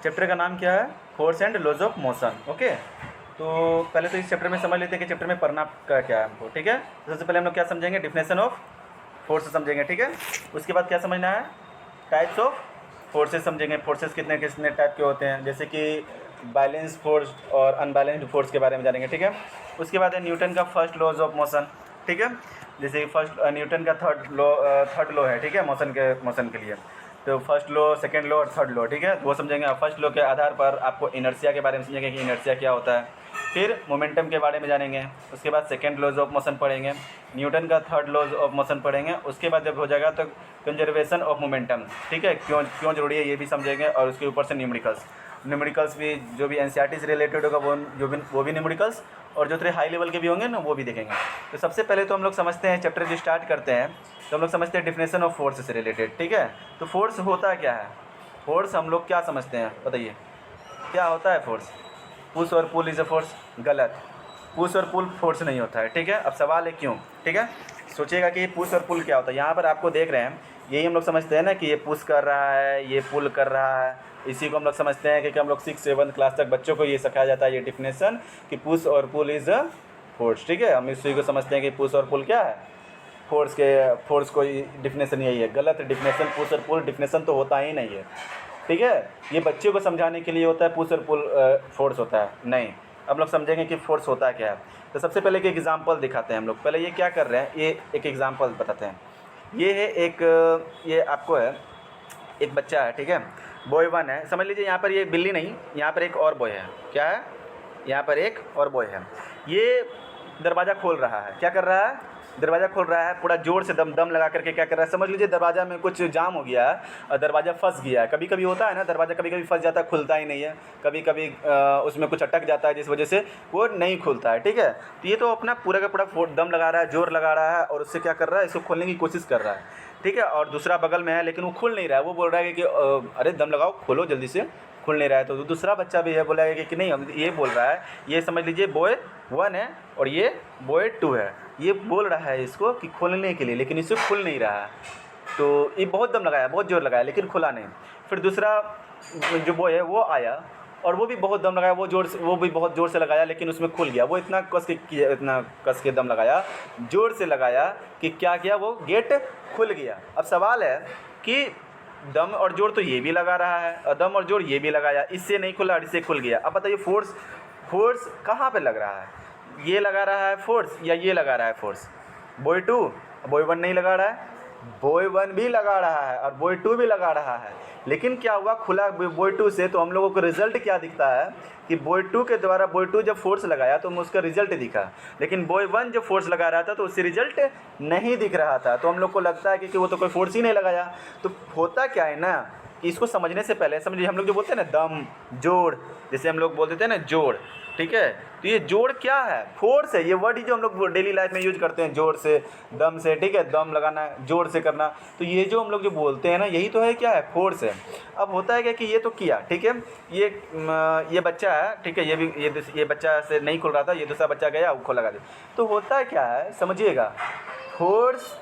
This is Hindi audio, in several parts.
चैप्टर का नाम क्या है? Force and laws of motion. Okay, तो पहले तो इस चैप्टर में समझ लेते हैं कि चैप्टर में पढ़ना का क्या है हमको। ठीक है, तो सबसे पहले हम लोग क्या समझेंगे? डिफिनेशन ऑफ फोर्स समझेंगे। ठीक है, उसके बाद क्या समझना है? टाइप्स ऑफ फोर्सेस समझेंगे। फोर्सेस कितने कितने टाइप के होते हैं, जैसे कि बैलेंस फोर्स और अनबैलेंस्ड फोर्स के बारे में जानेंगे। ठीक है, उसके बाद है न्यूटन का फर्स्ट लॉज ऑफ मोशन। ठीक है, जैसे फर्स्ट न्यूटन का थर्ड लॉ है। ठीक है, मोशन के लिए तो फर्स्ट लॉ, सेकंड लॉ और थर्ड लॉ। ठीक है, वो समझेंगे। फर्स्ट लॉ के आधार पर आपको इनर्शिया के बारे में समझेंगे कि इनर्शिया क्या होता है। फिर मोमेंटम के बारे में जानेंगे। उसके बाद सेकंड लॉज ऑफ मोशन पढ़ेंगे, न्यूटन का थर्ड लॉज ऑफ मोशन पढ़ेंगे। उसके बाद जब हो जाएगा तो कंजर्वेशन ऑफ मोमेंटम। ठीक है, क्यों क्यों जरूरी है ये भी समझेंगे। और उसके ऊपर से न्यूमेरिकल्स भी, जो भी एनसीईआरटी से रिलेटेड होगा वो भी न्यूमेरिकल्स, और जो थोड़े हाई लेवल के भी होंगे ना वो भी देखेंगे। तो सबसे पहले तो हम लोग समझते हैं, चैप्टर जो स्टार्ट करते हैं तो हम लोग समझते हैं डिफिनेशन ऑफ फोर्स से रिलेटेड। ठीक है, तो फोर्स होता क्या है? फोर्स हम लोग क्या समझते हैं, बताइए क्या होता है फोर्स? पुश और पुल इज़ अ फोर्स? गलत, पुश और पुल फोर्स नहीं होता है। ठीक है, अब सवाल है क्यों। ठीक है, सोचिएगा कि पुश और पुल क्या होता है। यहाँ पर आपको देख रहे हैं, यही हम लोग समझते हैं ना कि ये पुश कर रहा है, ये पुल कर रहा है। इसी को हम लोग समझते हैं कि हम लोग 6-7 क्लास तक बच्चों को ये सिखाया जाता है, ये डिफिनेशन कि पुश और पुल इज़ अ फोर्स। ठीक है, हम इसी को समझते हैं कि पुश और पुल क्या है, फोर्स को डिफिनेशन यही है। गलत डिफिनेशन, पुश और पुल डिफिनेशन तो होता ही नहीं है। ठीक है, ये बच्चे को समझाने के लिए होता है, पुश और पुल फोर्स होता है नहीं। हम लोग समझेंगे कि फोर्स होता क्या है। तो सबसे पहले एक एग्जांपल दिखाते हैं हम लोग। पहले ये क्या कर रहे हैं, ये एक एग्जांपल बताते हैं। ये है ये आपको है, एक बच्चा है। ठीक है, बॉय 1 है, समझ लीजिए। यहाँ पर ये बिल्ली नहीं, यहाँ पर एक और बॉय है। क्या है? यहाँ पर एक और बॉय है। ये दरवाज़ा खोल रहा है। क्या कर रहा है? दरवाज़ा खोल रहा है, पूरा ज़ोर से दम लगा करके। क्या कर रहा है? समझ लीजिए दरवाज़ा में कुछ जाम हो गया है और दरवाज़ा फंस गया है। कभी कभी होता है ना, दरवाज़ा कभी कभी फंस जाता है, खुलता ही नहीं है। कभी कभी उसमें कुछ अटक जाता है, जिस वजह से वो नहीं खुलता है। ठीक है, तो ये तो अपना पूरा का पूरा दम लगा रहा है, जोर लगा रहा है, और उससे क्या कर रहा है? इसको खोलने की कोशिश कर रहा है। ठीक है, और दूसरा बगल में है लेकिन वो खुल नहीं रहा है। वो बोल रहा है कि अरे दम लगाओ, खोलो जल्दी से, खुल नहीं रहा है। तो दूसरा बच्चा भी है, बोला है कि नहीं, हम ये बोल रहा है, ये समझ लीजिए बॉय 1 है और ये बॉय 2 है। ये बोल रहा है इसको कि खोलने के लिए, लेकिन इससे खुल नहीं रहा है। तो ये बहुत दम लगाया, बहुत जोर लगाया, लेकिन खुला नहीं। फिर दूसरा जो बॉय है वो आया और वो भी बहुत दम लगाया, वो भी बहुत ज़ोर से लगाया, लेकिन उसमें खुल गया। वो इतना कस के दम लगाया, ज़ोर से लगाया कि क्या किया, वो गेट खुल गया। अब सवाल है कि दम और जोर तो ये भी लगा रहा है, और दम और जोर ये भी लगाया, इससे नहीं खुला और इससे खुल गया। अब बताइए फोर्स कहाँ पे लग रहा है? ये लगा रहा है फोर्स या ये लगा रहा है फोर्स? बॉय 2, बॉय 1 नहीं लगा रहा है, बॉय 1 भी लगा रहा है और बॉय 2 भी लगा रहा है। लेकिन क्या हुआ, खुला बॉय 2 से, तो हम लोगों को रिजल्ट क्या दिखता है कि बॉय 2 के द्वारा, बॉय 2 जब फोर्स लगाया तो उसका रिजल्ट दिखा, लेकिन बॉय 1 जब फोर्स लगा रहा था तो उससे रिजल्ट नहीं दिख रहा था। तो हम लोग को लगता है कि वो तो कोई फोर्स ही नहीं लगाया। तो होता क्या है ना कि इसको समझने से पहले, समझिए हम लोग जो बोलते हैं ना दम, जोड़, जैसे हम लोग बोलते थे ना जोड़। ठीक है, तो ये जोड़ क्या है? फोर्स है। ये वर्ड ही जो हम लोग डेली लाइफ में यूज करते हैं, जोर से, दम से। ठीक है, दम लगाना, जोर से करना, तो ये जो हम लोग जो बोलते हैं ना, यही तो है, क्या है? फोर्स है। अब होता है क्या कि ये तो किया, ठीक है, ये बच्चा है, ठीक है, ये बच्चा से नहीं खुल रहा था, ये दूसरा बच्चा गया, वो खोला लगा दिया। तो होता क्या है, समझिएगा, फोर्स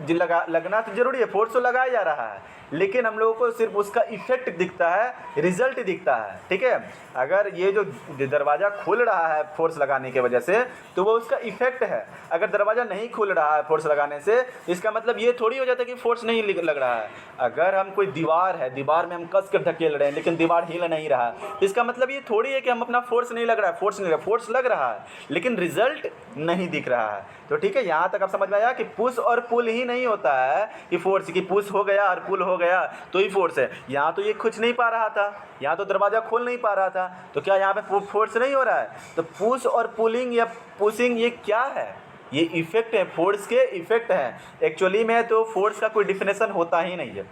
लगना तो जरूरी है, फोर्स तो लगाया जा रहा है, लेकिन हम लोगों को सिर्फ उसका इफेक्ट दिखता है, रिजल्ट दिखता है। ठीक है, अगर ये जो दरवाज़ा खुल रहा है फोर्स लगाने की वजह से, तो वो उसका इफेक्ट है। अगर दरवाज़ा नहीं खुल रहा है फोर्स लगाने से, इसका मतलब ये थोड़ी हो जाता है कि फोर्स नहीं लग रहा है। अगर हम कोई दीवार है, दीवार में हम कस कर धकेल रहे हैं लेकिन दीवार हिल नहीं रहा, तो इसका मतलब ये थोड़ी है कि हम अपना फोर्स नहीं लग रहा है, फोर्स लग रहा है लेकिन रिजल्ट नहीं दिख रहा है। तो ठीक है, यहाँ तक आप समझ में आया कि पुश और पुल ही नहीं होता है कि फोर्स, की पुश हो गया और पुल हो गया तो ही फोर्स है। यहाँ तो ये खींच नहीं पा रहा था, यहाँ तो दरवाज़ा खोल नहीं पा रहा था, तो क्या यहाँ पे फोर्स नहीं हो रहा है? तो पुश और पुलिंग या पुशिंग ये क्या है? ये इफेक्ट है, फोर्स के इफेक्ट हैं। एक्चुअली में तो फोर्स का कोई डिफिनेशन होता ही नहीं है।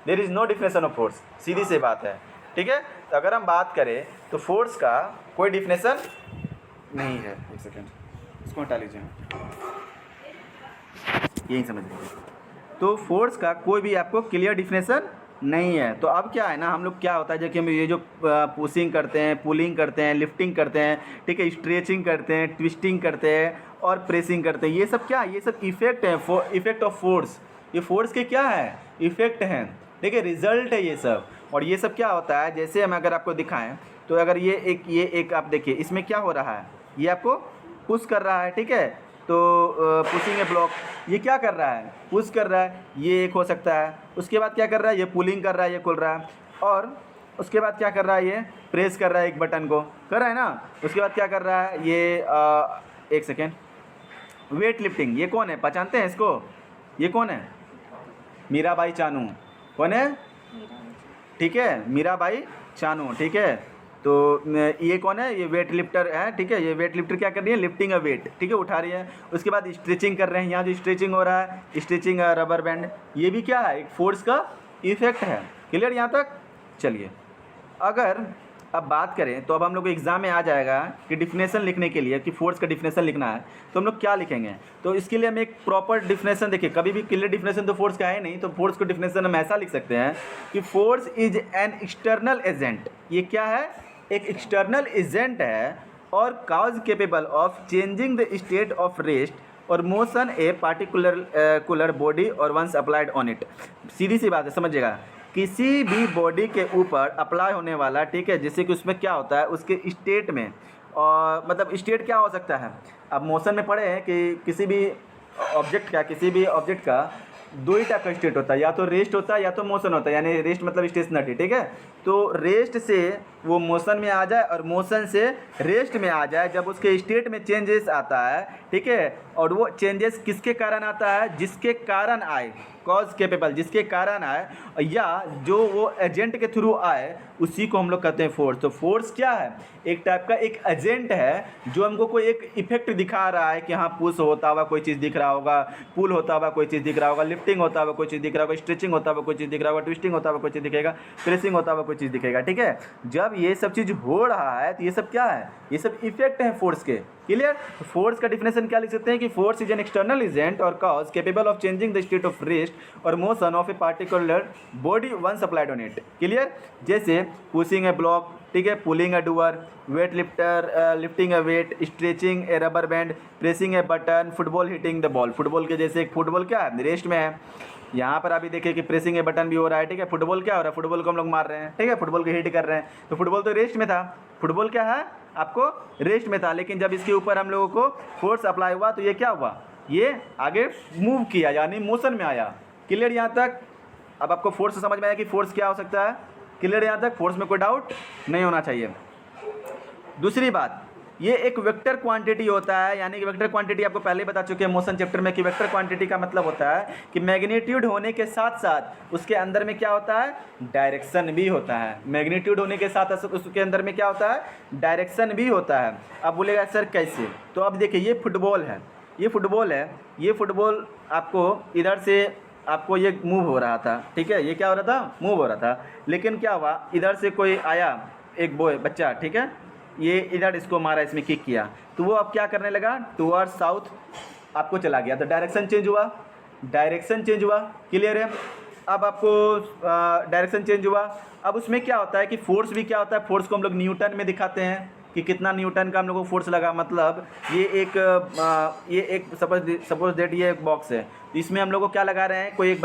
There is no definition of force, सीधी सी बात है। ठीक है, तो अगर हम बात करें तो फोर्स का कोई डिफिनेशन नहीं है। एक सेकेंड, इसको हटा लीजिए, यही समझ लीजिए। तो फोर्स का कोई भी आपको क्लियर डिफिनेशन नहीं है। तो अब क्या है ना, हम लोग क्या होता है जब कि हम ये जो पुशिंग करते हैं, पुलिंग करते हैं, लिफ्टिंग करते हैं, ठीक है, स्ट्रेचिंग करते हैं, ट्विस्टिंग करते हैं और प्रेसिंग करते हैं, ये सब क्या है? ये सब इफेक्ट है, इफेक्ट ऑफ फोर्स। ये फोर्स के क्या है? इफेक्ट हैं। देखिए रिजल्ट है ये सब। और ये सब क्या होता है, जैसे हम अगर आपको दिखाएं तो अगर ये एक आप देखिए इसमें क्या हो रहा है, ये आपको पुश कर रहा है, ठीक है। तो पुशिंग ए ब्लॉक, ये क्या कर रहा है, पुश कर रहा है, ये एक हो सकता है। उसके बाद क्या कर रहा है, ये पुलिंग कर रहा है, ये खुल रहा है। और उसके बाद क्या कर रहा है, ये प्रेस कर रहा है एक बटन को, कर रहा है ना। उसके बाद क्या कर रहा है, ये एक सेकेंड, वेट लिफ्टिंग। ये कौन है, पहचानते हैं इसको, ये कौन है, मीराबाई चानू। कौन है, ठीक है, मीराबाई चानू, ठीक है। तो ये कौन है, ये वेट लिफ्टर है, ठीक है। ये वेट लिफ्टर क्या कर रही है, लिफ्टिंग अ वेट, ठीक है, उठा रही है। उसके बाद स्ट्रेचिंग कर रहे हैं, यहाँ जो स्ट्रेचिंग हो रहा है, स्ट्रेचिंग रबर बैंड, ये भी क्या है, एक फोर्स का इफेक्ट है। क्लियर यहाँ तक। चलिए अगर अब बात करें तो अब हम लोग को एग्जाम में आ जाएगा कि डिफिनेशन लिखने के लिए, कि फोर्स का डिफिनेशन लिखना है तो हम लोग क्या लिखेंगे। तो इसके लिए हम एक प्रॉपर डिफिनेशन देखिए, कभी भी क्लियर डिफिनेशन तो फोर्स का है नहीं, तो फोर्स को डिफिनेशन हम ऐसा लिख सकते हैं कि force is an external agent. ये क्या है, एक एक्सटर्नल एजेंट है और cause capable of changing the state of rest और मोशन ए पार्टिकुलर बॉडी और वंस अप्लाइड ऑन इट। सीधी सी बात है, समझिएगा, किसी भी बॉडी के ऊपर अप्लाई होने वाला, ठीक है, जैसे कि उसमें क्या होता है, उसके स्टेट में, और मतलब स्टेट क्या हो सकता है। अब मोशन में पढ़े हैं कि किसी भी ऑब्जेक्ट का दो ही टाइप का स्टेट होता है, या तो रेस्ट होता है या तो मोशन होता है। यानी रेस्ट मतलब स्टेशनरी, ठीक है। तो रेस्ट से वो मोशन में आ जाए और मोशन से रेस्ट में आ जाए, जब उसके स्टेट में चेंजेस आता है, ठीक है। और वो चेंजेस किसके कारण आता है, जिसके कारण आए, कॉज केपेबल, जिसके कारण आए, या जो वो एजेंट के थ्रू आए, उसी को हम लोग कहते हैं फोर्स। तो फोर्स क्या है, एक टाइप का एक एजेंट है जो हमको कोई एक इफेक्ट दिखा रहा है कि हाँ पुश होता हुआ कोई चीज़ दिख रहा होगा, पुल होता हुआ कोई चीज़ दिख रहा होगा, लिफ्टिंग होता हुआ कोई चीज़ दिख रहा होगा, स्ट्रेचिंग होता हुआ कोई चीज़ दिख रहा होगा, ट्विस्टिंग होता हुआ कोई चीज़ दिखेगा, प्रेसिंग होता हुआ कोई चीज़ दिखेगा, ठीक है। जब ये सब चीज़ हो रहा है तो ये सब क्या है, ये सब इफेक्ट है फोर्स के। क्लियर। फोर्स का डिफिनेशन क्या लिख सकते हैं कि force is an external agent और cause capable of changing the state of rest और motion of a particular body once applied on it. Clear. जैसे पुशिंग ए ब्लॉक, ठीक है, pulling a door, weight lifter lifting a weight, stretching a rubber band, pressing a button, football hitting the ball. Football के जैसे एक फुटबॉल क्या है, रेस्ट में है। यहाँ पर अभी देखिए कि प्रेसिंग ए बटन भी हो रहा है, ठीक है। फुटबॉल क्या हो रहा है, फुटबॉल को हम लोग मार रहे हैं, ठीक है, फुटबॉल को हिट कर रहे हैं। तो फुटबॉल तो रेस्ट में था, फुटबॉल क्या है आपको रेस्ट में था, लेकिन जब इसके ऊपर हम लोगों को फोर्स अप्लाई हुआ तो ये क्या हुआ, ये आगे मूव किया, यानी मोशन में आया। क्लियर यहाँ तक। अब आपको फोर्स समझ में आया कि फोर्स क्या हो सकता है। क्लियर यहाँ तक, फोर्स में कोई डाउट नहीं होना चाहिए। दूसरी बात, ये एक वेक्टर क्वांटिटी होता है, यानी कि वेक्टर क्वांटिटी आपको पहले ही बता चुके हैं मोशन चैप्टर में कि वेक्टर क्वांटिटी का मतलब होता है कि मैग्नीट्यूड होने के साथ साथ उसके अंदर में क्या होता है, डायरेक्शन भी होता है। मैग्नीट्यूड होने के साथ साथ उसके अंदर में क्या होता है, डायरेक्शन भी होता है। अब बोलेगा सर कैसे, तो अब देखिए ये फुटबॉल है, ये फुटबॉल है, ये फुटबॉल आपको इधर से आपको ये मूव हो रहा था, ठीक है, ये क्या हो रहा था, मूव हो रहा था। लेकिन क्या हुआ, इधर से कोई आया, एक बच्चा, ठीक है, ये इधर इसको मारा, इसमें किक किया, तो वो अब क्या करने लगा, टुवर्ड्स साउथ आपको चला गया, तो डायरेक्शन चेंज हुआ, डायरेक्शन चेंज हुआ। क्लियर है। अब आपको डायरेक्शन चेंज हुआ। अब उसमें क्या होता है कि फोर्स भी क्या होता है, फोर्स को हम लोग न्यूटन में दिखाते हैं कि कितना न्यूटन का हम लोग को फोर्स लगा। मतलब ये एक सपोज दैट ये एक बॉक्स है, तो इसमें हम लोग को क्या लगा रहे हैं, कोई एक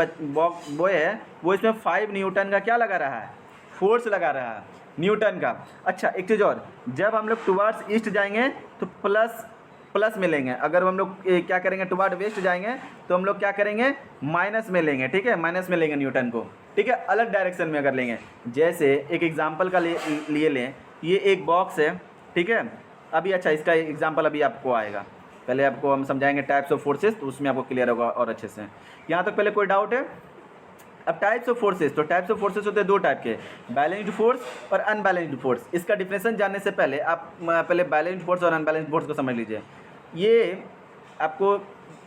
बॉय है, वो इसमें 5 न्यूटन का क्या लगा रहा है, फोर्स लगा रहा है न्यूटन का। अच्छा एक चीज़ और, जब हम लोग टुवर्ड्स ईस्ट जाएंगे तो प्लस में लेंगे, अगर हम लोग क्या करेंगे टुवर्ड वेस्ट जाएंगे तो हम लोग क्या करेंगे, माइनस में लेंगे, ठीक है, माइनस में लेंगे न्यूटन को, ठीक है, अलग डायरेक्शन में अगर लेंगे। जैसे एक एग्जांपल का लिए लें, ये एक बॉक्स है, ठीक है, अभी अच्छा इसका एग्जांपल अभी आपको आएगा, पहले आपको हम समझाएंगे टाइप्स ऑफ फोर्सेस, तो उसमें आपको क्लियर होगा और अच्छे से। यहाँ तक पहले कोई डाउट है। अब टाइप्स ऑफ फोर्सेस, तो टाइप्स ऑफ फोर्सेस होते हैं दो टाइप के, बैलेंस्ड फोर्स और अनबैलेंस्ड फोर्स। इसका डिफिनेशन जानने से पहले आप पहले बैलेंस्ड फोर्स और अनबैलेंस्ड फोर्स को समझ लीजिए। ये आपको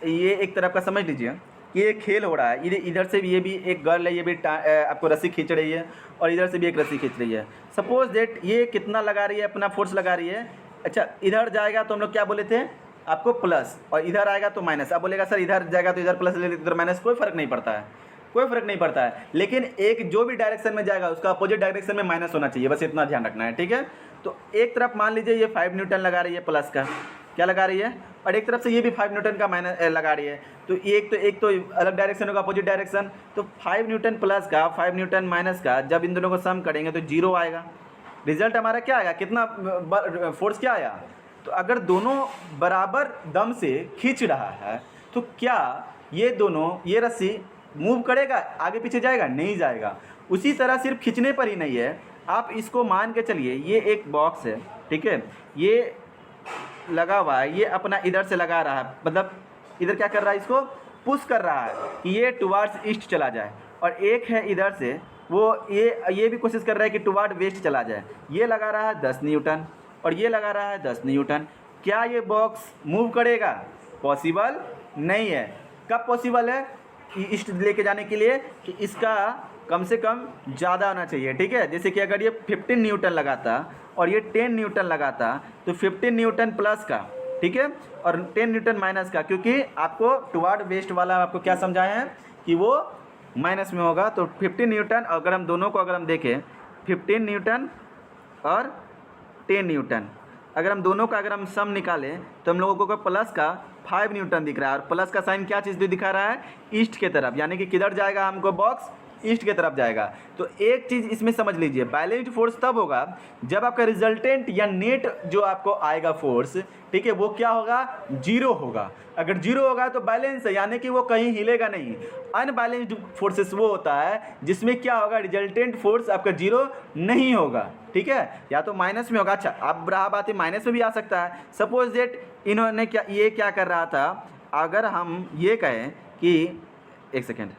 ये एक तरफ का समझ लीजिए कि ये खेल हो रहा है, इधर से भी ये भी एक गर्ल है, ये भी आपको रस्सी खींच रही है, और इधर से भी एक रस्सी खींच रही है। सपोज दैट ये कितना लगा रही है, अपना फोर्स लगा रही है। अच्छा इधर जाएगा तो हम लोग क्या बोले थे आपको, प्लस, और इधर आएगा तो माइनस। अब बोलेगा सर इधर जाएगा तो इधर प्लस ले लेते, इधर माइनस, कोई फर्क नहीं पड़ता है, कोई फर्क नहीं पड़ता है। लेकिन एक जो भी डायरेक्शन में जाएगा उसका अपोजिट डायरेक्शन में माइनस होना चाहिए, बस इतना ध्यान रखना है, ठीक है। तो एक तरफ मान लीजिए ये 5 न्यूटन लगा रही है प्लस का, क्या लगा रही है, और एक तरफ से ये भी 5 न्यूटन का माइनस लगा रही है। तो एक तो अलग डायरेक्शन होगा, अपोजिट डायरेक्शन। तो 5 न्यूटन प्लस का 5 न्यूटन माइनस का जब इन दोनों को सम करेंगे तो 0 आएगा। रिजल्ट हमारा क्या आएगा, कितना फोर्स क्या आया। तो अगर दोनों बराबर दम से खींच रहा है तो क्या ये दोनों, ये रस्सी मूव करेगा, आगे पीछे जाएगा, नहीं जाएगा। उसी तरह सिर्फ खींचने पर ही नहीं है, आप इसको मान के चलिए ये एक बॉक्स है, ठीक है, ये लगा हुआ है, ये अपना इधर से लगा रहा है, मतलब इधर क्या कर रहा है, इसको पुश कर रहा है कि ये टुवार्ड्स ईस्ट चला जाए, और एक है इधर से वो ये भी कोशिश कर रहा है कि टुवार्ड वेस्ट चला जाए। ये लगा रहा है 10 न्यूटन और ये लगा रहा है 10 न्यूटन। क्या ये बॉक्स मूव करेगा, पॉसिबल नहीं है। कब पॉसिबल है, ईस्ट लेके जाने के लिए कि इसका कम से कम ज़्यादा होना चाहिए, ठीक है। जैसे कि अगर ये 15 न्यूटन लगाता और ये 10 न्यूटन लगाता तो 15 न्यूटन प्लस का, ठीक है, और 10 न्यूटन माइनस का, क्योंकि आपको टुवार्ड वेस्ट वाला आपको क्या समझाए हैं कि वो माइनस में होगा। तो 15 न्यूटन, अगर हम दोनों को अगर हम देखें 15 न्यूटन और 10 न्यूटन, अगर हम दोनों का अगर हम सम निकालें तो हम लोगों को प्लस का 5 न्यूटन दिख रहा है, और प्लस का साइन क्या चीज़ भी दिखा रहा है, ईस्ट के तरफ, यानी कि किधर जाएगा हमको बॉक्स, ईस्ट के तरफ जाएगा। तो एक चीज़ इसमें समझ लीजिए, बैलेंस्ड फोर्स तब होगा जब आपका रिजल्टेंट या नेट जो आपको आएगा फोर्स, ठीक है, वो क्या होगा, 0 होगा। अगर 0 होगा तो बैलेंस है, यानी कि वो कहीं हिलेगा नहीं। अनबैलेंस्ड फोर्सेस वो होता है जिसमें क्या होगा, रिजल्टेंट फोर्स आपका 0 नहीं होगा, ठीक है, या तो माइनस में होगा। अच्छा, अब रहा बात है माइनस में भी आ सकता है। सपोज दैट इन्होंने क्या कर रहा था, अगर हम ये कहें कि एक सेकेंड,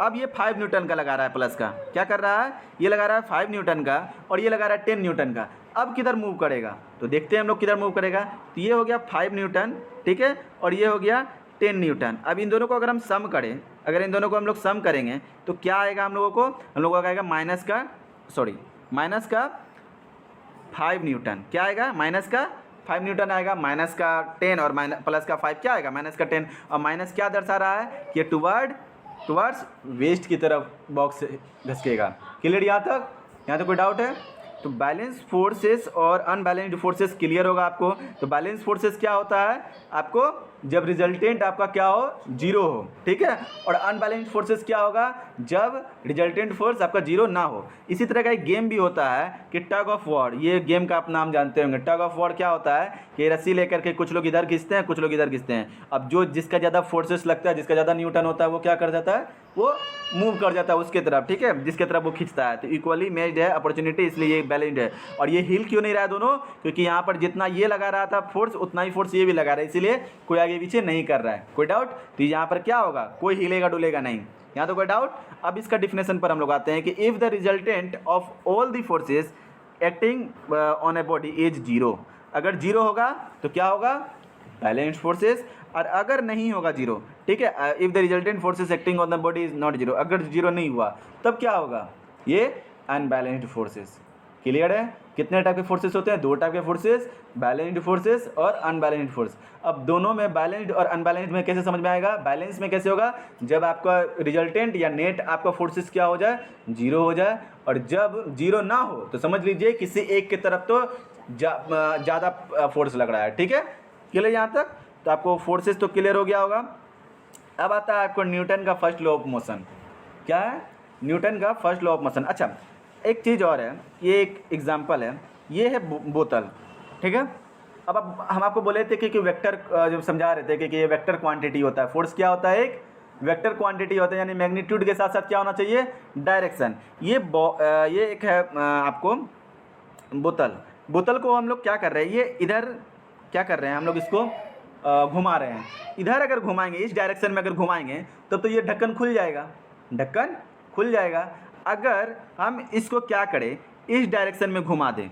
अब ये 5 न्यूटन का लगा रहा है प्लस का, क्या कर रहा है, ये लगा रहा है 5 न्यूटन का और ये लगा रहा है 10 न्यूटन का। अब किधर मूव करेगा, तो देखते हैं हम लोग किधर मूव करेगा। तो ये हो गया 5 न्यूटन, ठीक है, और ये हो गया 10 न्यूटन। अब इन दोनों को अगर हम सम करें, अगर इन दोनों को हम लोग सम करेंगे तो क्या आएगा हम लोगों को, हम लोगों को आएगा माइनस का 5 न्यूटन। क्या आएगा, माइनस का 5 न्यूटन आएगा, माइनस का 10 और प्लस का 5 क्या आएगा, माइनस का 10। और माइनस क्या दर्शा रहा है कि टुवर्ड्स वेस्ट की तरफ बॉक्स घसकेगा। क्लियर यहाँ तक, यहाँ तो कोई डाउट है। तो बैलेंस फोर्सेस और अनबैलेंस्ड फोर्सेस क्लियर होगा आपको। तो बैलेंस फोर्सेस क्या होता है, आपको जब रिजल्टेंट आपका क्या हो, 0 हो, ठीक है, और अनबैलेंस्ड फोर्सेस क्या होगा, जब रिजल्टेंट फोर्स आपका 0 ना हो। इसी तरह का एक गेम भी होता है कि टग ऑफ वॉर, ये गेम का आप नाम जानते होंगे। टग ऑफ वॉर क्या होता है कि रस्सी लेकर के कुछ लोग इधर खींचते हैं, कुछ लोग इधर खींचते हैं। अब जो जिसका ज़्यादा फोर्सेस लगता है, जिसका ज़्यादा न्यूटन होता है, वो क्या कर जाता है, वो मूव कर जाता है उसके तरफ, ठीक है, जिसके तरफ वो खींचता है। तो इक्वली मैच्ड है अपॉर्चुनिटी, इसलिए ये बैलेंस्ड है। और ये हिल क्यों नहीं रहा है दोनों, क्योंकि यहाँ पर जितना ये लगा रहा था फोर्स, उतना ही फोर्स ये भी लगा रहा है, इसीलिए कोई आगे पीछे नहीं कर रहा है। कोई डाउट, तो यहाँ पर क्या होगा, कोई हिलेगा डुलेगा नहीं। यहाँ तो कोई डाउट। अब इसका डिफिनेशन पर हम लोग आते हैं कि if the resultant of all the forces acting on a body is 0, अगर 0 होगा तो क्या होगा, बैलेंस्ड फोर्सेस, और अगर नहीं होगा 0, ठीक है, if the resultant forces acting on the body is not 0, अगर 0 नहीं हुआ तब क्या होगा, ये अनबैलेंस्ड फोर्सेस। क्लियर है। कितने टाइप के फोर्सेस होते हैं, 2 टाइप के फोर्सेस, बैलेंस्ड फोर्सेस और अनबैलेंस्ड फोर्स। अब दोनों में बैलेंस्ड और अनबैलेंस्ड में कैसे समझ में आएगा, बैलेंस में कैसे होगा, जब आपका रिजल्टेंट या नेट आपका फोर्सेस क्या हो जाए, 0 हो जाए, और जब 0 ना हो तो समझ लीजिए किसी एक की तरफ तो ज़्यादा फोर्स लग रहा है, ठीक है। क्लियर यहाँ तक, तो आपको फोर्सेस तो क्लियर हो गया होगा। अब आता है आपको न्यूटन का फर्स्ट लॉ ऑफ मोशन। क्या है, न्यूटन का फर्स्ट लॉ ऑफ मोशन। अच्छा, एक चीज़ और है, ये एक एग्जांपल है, ये है बोतल, ठीक है। अब हम आपको बोले थे कि वेक्टर, जब समझा रहे थे कि ये वेक्टर क्वांटिटी होता है, फोर्स क्या होता है, एक वेक्टर क्वांटिटी होता है, यानी मैग्नीट्यूड के साथ साथ क्या होना चाहिए, डायरेक्शन। ये एक है आपको बोतल को हम लोग क्या कर रहे हैं, ये इधर क्या कर रहे हैं, हम लोग इसको घुमा रहे हैं। इधर अगर घुमाएंगे, इस डायरेक्शन में अगर घुमाएंगे तब तो ये ढक्कन खुल जाएगा। अगर हम इसको क्या करें, इस डायरेक्शन में घुमा दें,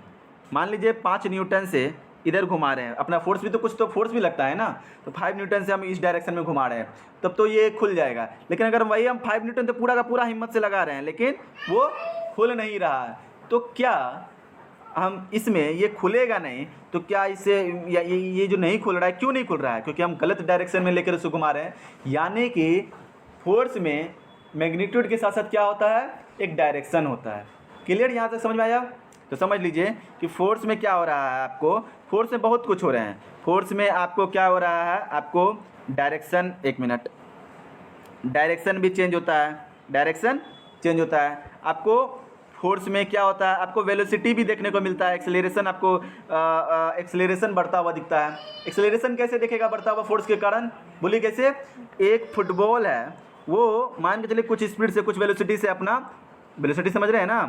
मान लीजिए 5 न्यूटन से इधर घुमा रहे हैं, अपना फोर्स भी तो कुछ तो फोर्स भी लगता है ना, तो 5 न्यूटन से हम इस डायरेक्शन में घुमा रहे हैं, तब तो ये खुल जाएगा। लेकिन अगर वही हम 5 न्यूटन तो पूरा का पूरा हिम्मत से लगा रहे हैं, लेकिन वो खुल नहीं रहा है, तो क्या हम इसमें ये खुलेगा नहीं, तो क्या इससे ये जो नहीं खुल रहा है, क्यों नहीं खुल रहा है, क्योंकि हम गलत डायरेक्शन में लेकर उसको घुमा रहे हैं। यानी कि फोर्स में मैग्नीट्यूड के साथ साथ क्या होता है, एक डायरेक्शन होता है। क्लियर, यहाँ तक समझ में आया। तो समझ लीजिए कि फोर्स में क्या हो रहा है, आपको फोर्स में बहुत कुछ हो रहे हैं। फोर्स में आपको क्या हो रहा है, आपको डायरेक्शन, एक मिनट, डायरेक्शन भी चेंज होता है, डायरेक्शन चेंज होता है। आपको फोर्स में क्या होता है, आपको वेलोसिटी भी देखने को मिलता है, एक्सेलरेशन, आपको एक्सेलरेशन बढ़ता हुआ दिखता है। एक्सेलरेशन कैसे दिखेगा बढ़ता हुआ फोर्स के कारण, बोलिए कैसे? एक फुटबॉल है, वो मान के चलिए कुछ स्पीड से, कुछ वेलोसिटी से, अपना वेलोसिटी समझ रहे हैं ना,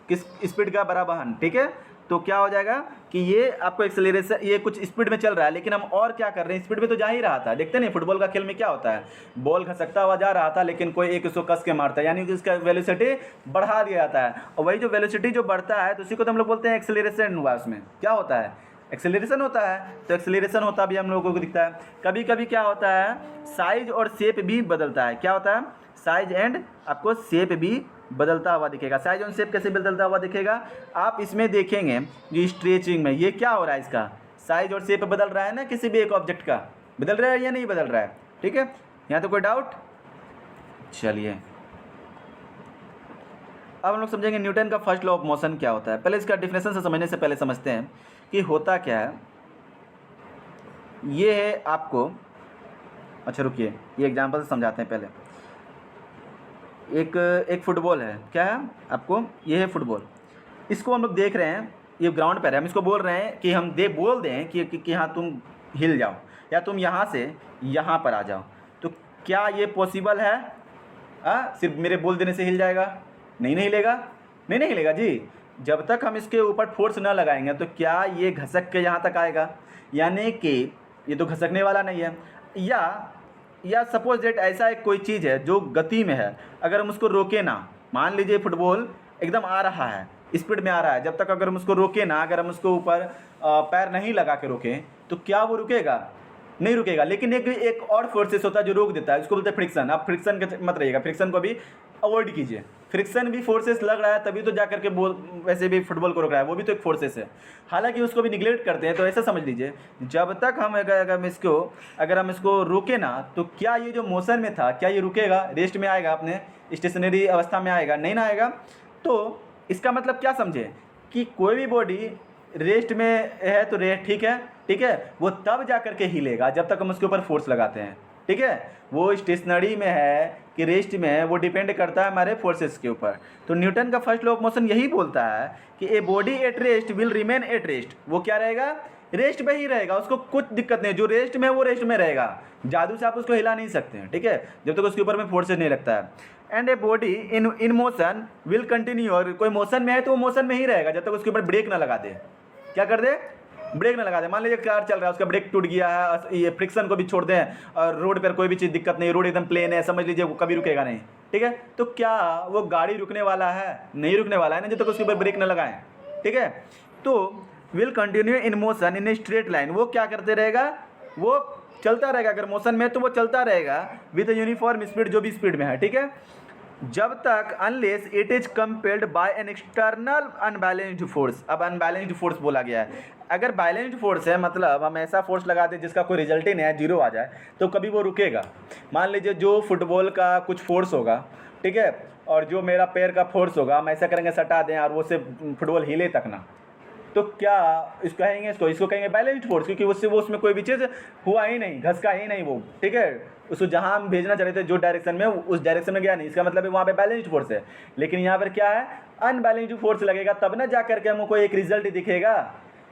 किस स्पीड का बड़ा वाहन, ठीक है। तो क्या हो जाएगा कि ये आपको एक्सेलरेशन, ये कुछ स्पीड में चल रहा है, लेकिन हम और क्या कर रहे हैं, स्पीड में तो जा ही रहा था। देखते नहीं फुटबॉल का खेल में क्या होता है, बॉल खसकता हुआ जा रहा था, लेकिन कोई एक उसको कस के मारता है, यानी कि उसका वेलोसिटी बढ़ा दिया जाता है। और वही जो वेलोसिटी जो बढ़ता है, तो उसी को तो हम लोग बोलते हैं एक्सेलरेशन हुआ। उसमें क्या होता है, एक्सेलरेशन होता है। तो एक्सेलरेशन होता भी हम लोगों को दिखता है। कभी कभी क्या होता है, साइज और शेप भी बदलता है। क्या होता है, साइज एंड आपको शेप भी बदलता हुआ दिखेगा। साइज और शेप कैसे बदलता हुआ दिखेगा, आप इसमें देखेंगे जो स्ट्रेचिंग में ये क्या हो रहा है, इसका साइज और शेप बदल रहा है ना, किसी भी एक ऑब्जेक्ट का बदल रहा है या नहीं बदल रहा है, ठीक है। यहाँ तो कोई डाउट? चलिए अब हम लोग समझेंगे न्यूटन का फर्स्ट लॉ ऑफ मोशन क्या होता है। पहले इसका डिफिनेशन से समझने से पहले समझते हैं कि होता क्या है। ये है आपको, अच्छा रुकिए, ये एग्जाम्पल से समझाते हैं पहले। एक फुटबॉल है, क्या है आपको, ये है फुटबॉल। इसको हम लोग देख रहे हैं, ये ग्राउंड पर है, हम इसको बोल रहे हैं कि हम बोल दें कि हाँ तुम हिल जाओ, या तुम यहाँ से यहाँ पर आ जाओ। तो क्या ये पॉसिबल है? सिर्फ मेरे बोल देने से हिल जाएगा? नहीं हिलेगा, नहीं हिलेगा जी। जब तक हम इसके ऊपर फोर्स ना लगाएंगे तो क्या ये घसक के यहाँ तक आएगा? यानी कि ये तो घसकने वाला नहीं है। या सपोज डेट ऐसा एक कोई चीज़ है जो गति में है, अगर हम उसको रोके ना, मान लीजिए फुटबॉल एकदम आ रहा है, स्पीड में आ रहा है, जब तक अगर हम उसको रोके ना, अगर हम उसको ऊपर पैर नहीं लगा के रोकें, तो क्या वो रुकेगा? नहीं रुकेगा। लेकिन एक और फोर्सेस होता है जो रोक देता है, उसको बोलते हैं फ्रिक्शन। आप फ्रिक्शन के मत रहिएगा, फ्रिक्शन को भी अवॉइड कीजिए। फ्रिक्शन भी फोर्सेस लग रहा है तभी तो जा करके वैसे भी फुटबॉल को रोक रहा है, वो भी तो एक फोर्सेस है, हालांकि उसको भी निगलेक्ट करते हैं। तो ऐसा समझ लीजिए, जब तक हम अगर हम इसको रोके ना, तो क्या ये जो मोशन में था, क्या ये रुकेगा, रेस्ट में आएगा, अपने स्टेशनरी अवस्था में आएगा? नहीं ना आएगा। तो इसका मतलब क्या समझे कि कोई भी बॉडी रेस्ट में है तो ठीक है, वो तब जा करके हिलेगा जब तक हम उसके ऊपर फोर्स लगाते हैं, ठीक है। वो स्टेशनरी में है कि रेस्ट में है, वो डिपेंड करता है हमारे फोर्सेस के ऊपर। तो न्यूटन का फर्स्ट लॉ ऑफ मोशन यही बोलता है कि a body at rest will remain at rest. वो क्या रहेगा? रेस्ट में ही रहेगा, उसको कुछ दिक्कत नहीं, जो रेस्ट में है वो रेस्ट में रहेगा, जादू से आप उसको हिला नहीं सकते हैं, ठीक है, जब तक उसके ऊपर में फोर्सेस नहीं लगता है। And a body in motion will continue, और कोई मोशन में है तो वो मोशन में ही रहेगा जब तक उसके ऊपर ब्रेक ना लगा दे। क्या कर दे? ब्रेक ना लगा दे। मान लीजिए कार चल रहा है, उसका ब्रेक टूट गया है, ये फ्रिक्शन को भी छोड़ दें, और रोड पर कोई भी चीज़ दिक्कत नहीं, रोड एकदम प्लेन है, समझ लीजिए वो कभी रुकेगा नहीं, ठीक है। तो क्या वो गाड़ी रुकने वाला है? नहीं रुकने वाला है ना, जब तक उसके ऊपर ब्रेक ना लगाएं, ठीक है। तो will continue in motion in a straight line, वो क्या करते रहेगा? वो चलता रहेगा, अगर मोशन में तो वो चलता रहेगा विद यूनिफॉर्म स्पीड, जो भी स्पीड में है, ठीक है, जब तक unless it is compelled bye an external unbalanced force. अब अनबैलेंस्ड फोर्स बोला गया है, अगर बैलेंस्ड फोर्स है, मतलब हम ऐसा फोर्स लगा दें जिसका कोई रिजल्ट ही नहीं है, जीरो आ जाए, तो कभी वो रुकेगा। मान लीजिए जो फुटबॉल का कुछ फोर्स होगा, ठीक है, और जो मेरा पैर का फोर्स होगा, हम ऐसा करेंगे सटा दें और वो से फुटबॉल हिले तक ना, तो क्या इसको कहेंगे? इसको कहेंगे बैलेंस्ड फोर्स, क्योंकि उससे वो उसमें कोई भी चीज़ हुआ ही नहीं, घसका ही नहीं वो, ठीक है, उसको जहाँ हम भेजना चाह रहे थे जो डायरेक्शन में, उस डायरेक्शन में गया नहीं, इसका मतलब वहाँ पे बैलेंस्ड फोर्स है। लेकिन यहाँ पर क्या है? अनबैलेंस्ड फोर्स लगेगा, तब ना जा करके हमको एक रिजल्ट दिखेगा।